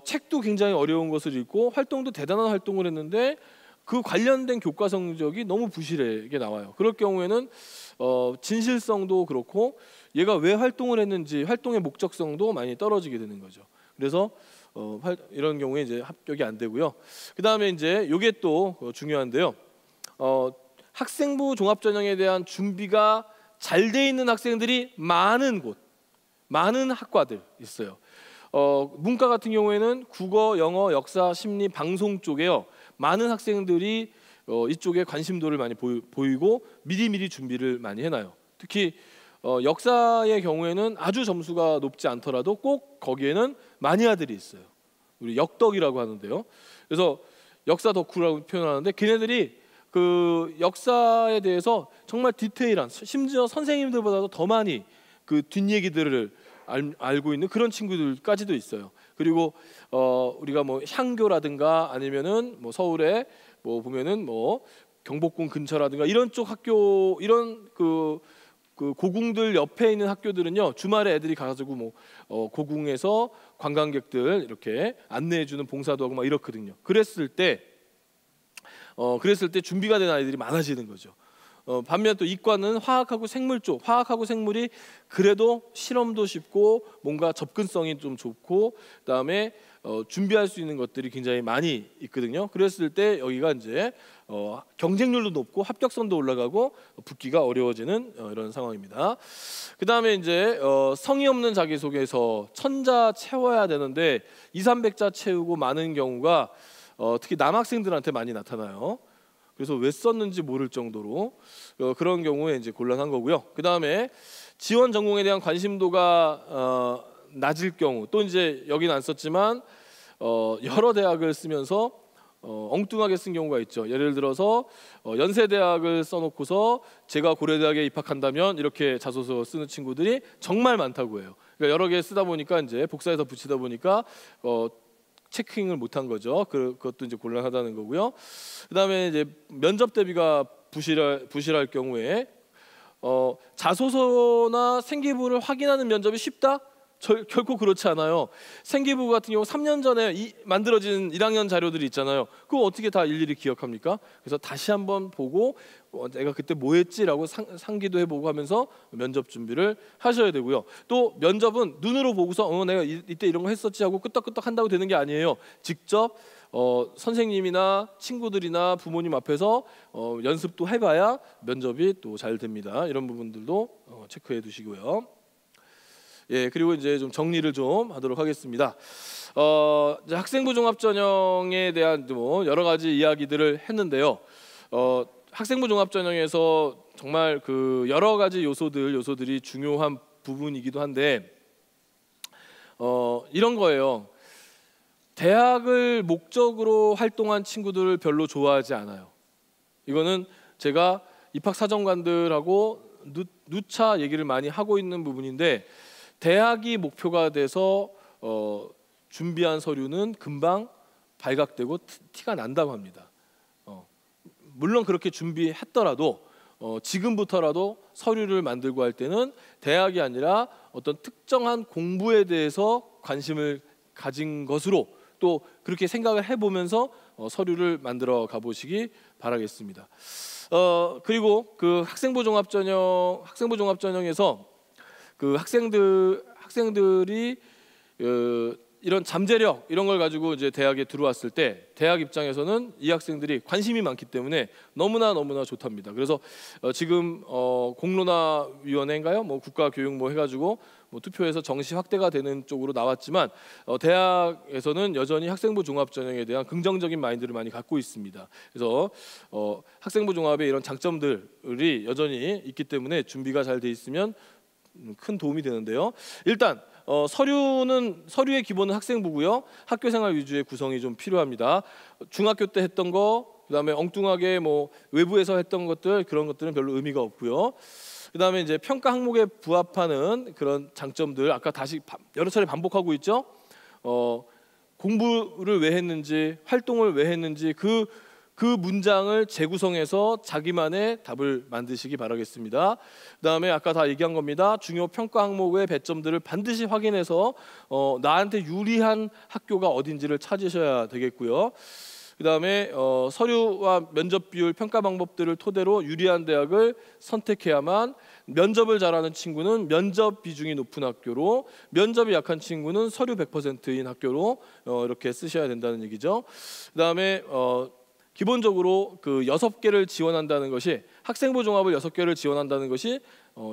책도 굉장히 어려운 것을 읽고 활동도 대단한 활동을 했는데 그 관련된 교과 성적이 너무 부실하게 나와요. 그럴 경우에는 진실성도 그렇고 얘가 왜 활동을 했는지 활동의 목적성도 많이 떨어지게 되는 거죠. 그래서 이런 경우에 이제 합격이 안 되고요. 그 다음에 이제 이게 또 중요한데요. 학생부 종합전형에 대한 준비가 잘 돼 있는 학생들이 많은 곳, 많은 학과들 있어요. 문과 같은 경우에는 국어, 영어, 역사, 심리, 방송 쪽에요. 많은 학생들이 이쪽에 관심도를 많이 보이고 미리미리 준비를 많이 해놔요. 특히 역사의 경우에는 아주 점수가 높지 않더라도 꼭 거기에는 마니아들이 있어요. 우리 역덕이라고 하는데요. 그래서 역사 덕후라고 표현하는데, 걔네들이 그 역사에 대해서 정말 디테일한, 심지어 선생님들보다도 더 많이 그 뒷얘기들을 알고 있는 그런 친구들까지도 있어요. 그리고 우리가 뭐 향교라든가 아니면은 뭐 서울에 뭐 보면은 뭐 경복궁 근처라든가 이런 쪽 학교, 이런 그 고궁들 옆에 있는 학교들은요, 주말에 애들이 가가지고 뭐 고궁에서 관광객들 이렇게 안내해주는 봉사도 하고 막 이렇거든요. 그랬을 때 준비가 된 아이들이 많아지는 거죠. 반면 또 이과는 화학하고 생물 쪽, 화학하고 생물이 그래도 실험도 쉽고 뭔가 접근성이 좀 좋고, 그다음에 준비할 수 있는 것들이 굉장히 많이 있거든요. 그랬을 때 여기가 이제 경쟁률도 높고 합격선도 올라가고 붙기가 어려워지는 이런 상황입니다. 그다음에 이제 성의 없는 자기소개서, 천자 채워야 되는데 200~300자 채우고 많은 경우가 특히 남학생들한테 많이 나타나요. 그래서 왜 썼는지 모를 정도로 그런 경우에 이제 곤란한 거고요. 그 다음에 지원 전공에 대한 관심도가 낮을 경우, 또 이제 여기는 안 썼지만 여러 대학을 쓰면서 엉뚱하게 쓴 경우가 있죠. 예를 들어서 연세대학을 써놓고서 제가 고려대학에 입학한다면 이렇게 자소서 쓰는 친구들이 정말 많다고 해요. 그러니까 여러 개 쓰다 보니까 이제 복사해서 붙이다 보니까 체킹을 못한 거죠. 그것도 이제 곤란하다는 거고요. 그다음에 이제 면접 대비가 부실할 경우에 자소서나 생기부를 확인하는 면접이 쉽다? 결코 그렇지 않아요. 생기부 같은 경우 3년 전에 만들어진 1학년 자료들이 있잖아요. 그거 어떻게 다 일일이 기억합니까? 그래서 다시 한번 보고 내가 그때 뭐 했지라고 상기도 해보고 하면서 면접 준비를 하셔야 되고요. 또 면접은 눈으로 보고서 내가 이때 이런 거 했었지 하고 끄떡끄떡 한다고 되는 게 아니에요. 직접 선생님이나 친구들이나 부모님 앞에서 연습도 해봐야 면접이 또 잘 됩니다. 이런 부분들도 체크해 두시고요. 예, 그리고 이제 좀 정리를 좀 하도록 하겠습니다. 이제 학생부 종합전형에 대한 뭐 여러 가지 이야기들을 했는데요. 학생부 종합전형에서 정말 그 여러 가지 요소들이 중요한 부분이기도 한데 이런 거예요. 대학을 목적으로 활동한 친구들을 별로 좋아하지 않아요. 이거는 제가 입학사정관들하고 누차 얘기를 많이 하고 있는 부분인데, 대학이 목표가 돼서 준비한 서류는 금방 발각되고 티가 난다고 합니다. 물론 그렇게 준비했더라도 지금부터라도 서류를 만들고 할 때는 대학이 아니라 어떤 특정한 공부에 대해서 관심을 가진 것으로 또 그렇게 생각을 해보면서 서류를 만들어 가보시기 바라겠습니다. 그리고 그 학생부 종합전형에서 그 학생들이 이런 잠재력 이런 걸 가지고 이제 대학에 들어왔을 때 대학 입장에서는 이 학생들이 관심이 많기 때문에 너무나 좋답니다. 그래서 지금 공론화위원회인가요? 뭐 국가교육 뭐 해가지고 뭐 투표해서 정시 확대가 되는 쪽으로 나왔지만 대학에서는 여전히 학생부 종합전형에 대한 긍정적인 마인드를 많이 갖고 있습니다. 그래서 학생부 종합의 이런 장점들이 여전히 있기 때문에 준비가 잘 돼 있으면 큰 도움이 되는데요. 일단 서류의 기본은 학생부고요. 학교생활 위주의 구성이 좀 필요합니다. 중학교 때 했던 거, 그다음에 엉뚱하게 뭐 외부에서 했던 것들, 그런 것들은 별로 의미가 없고요. 그다음에 이제 평가 항목에 부합하는 그런 장점들, 아까 다시 여러 차례 반복하고 있죠. 공부를 왜 했는지, 활동을 왜 했는지 그 문장을 재구성해서 자기만의 답을 만드시기 바라겠습니다. 그다음에 아까 다 얘기한 겁니다. 중요 평가 항목의 배점들을 반드시 확인해서 나한테 유리한 학교가 어딘지를 찾으셔야 되겠고요. 그다음에 서류와 면접 비율 평가 방법들을 토대로 유리한 대학을 선택해야만, 면접을 잘하는 친구는 면접 비중이 높은 학교로, 면접이 약한 친구는 서류 100%인 학교로 이렇게 쓰셔야 된다는 얘기죠. 그다음에 기본적으로 그 6개를 지원한다는 것이, 학생부 종합을 6개를 지원한다는 것이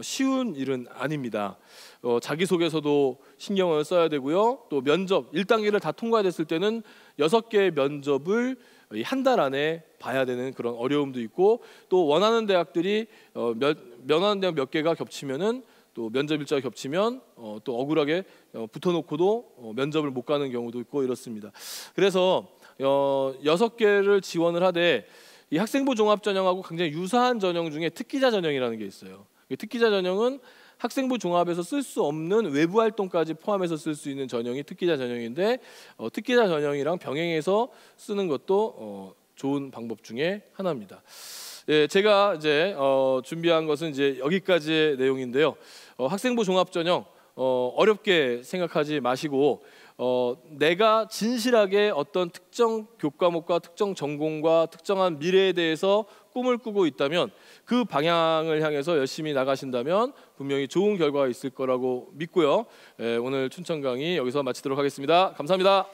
쉬운 일은 아닙니다. 자기소개서도 신경을 써야 되고요. 또 면접 1단계를 다 통과됐을 때는 6개의 면접을 한 달 안에 봐야 되는 그런 어려움도 있고, 또 원하는 대학들이 원하는 대학 몇 개가 겹치면은 또 면접 일자가 겹치면 또 억울하게 붙어놓고도 면접을 못 가는 경우도 있고 이렇습니다. 그래서 6개를 지원을 하되, 이 학생부 종합 전형하고 굉장히 유사한 전형 중에 특기자 전형이라는 게 있어요. 특기자 전형은 학생부 종합에서 쓸 수 없는 외부 활동까지 포함해서 쓸 수 있는 전형이 특기자 전형인데 특기자 전형이랑 병행해서 쓰는 것도 좋은 방법 중에 하나입니다. 예, 제가 이제 준비한 것은 이제 여기까지의 내용인데요. 학생부 종합 전형 어렵게 생각하지 마시고 내가 진실하게 어떤 특정 교과목과 특정 전공과 특정한 미래에 대해서 꿈을 꾸고 있다면 그 방향을 향해서 열심히 나가신다면 분명히 좋은 결과가 있을 거라고 믿고요. 오늘 춘천 강의 여기서 마치도록 하겠습니다. 감사합니다.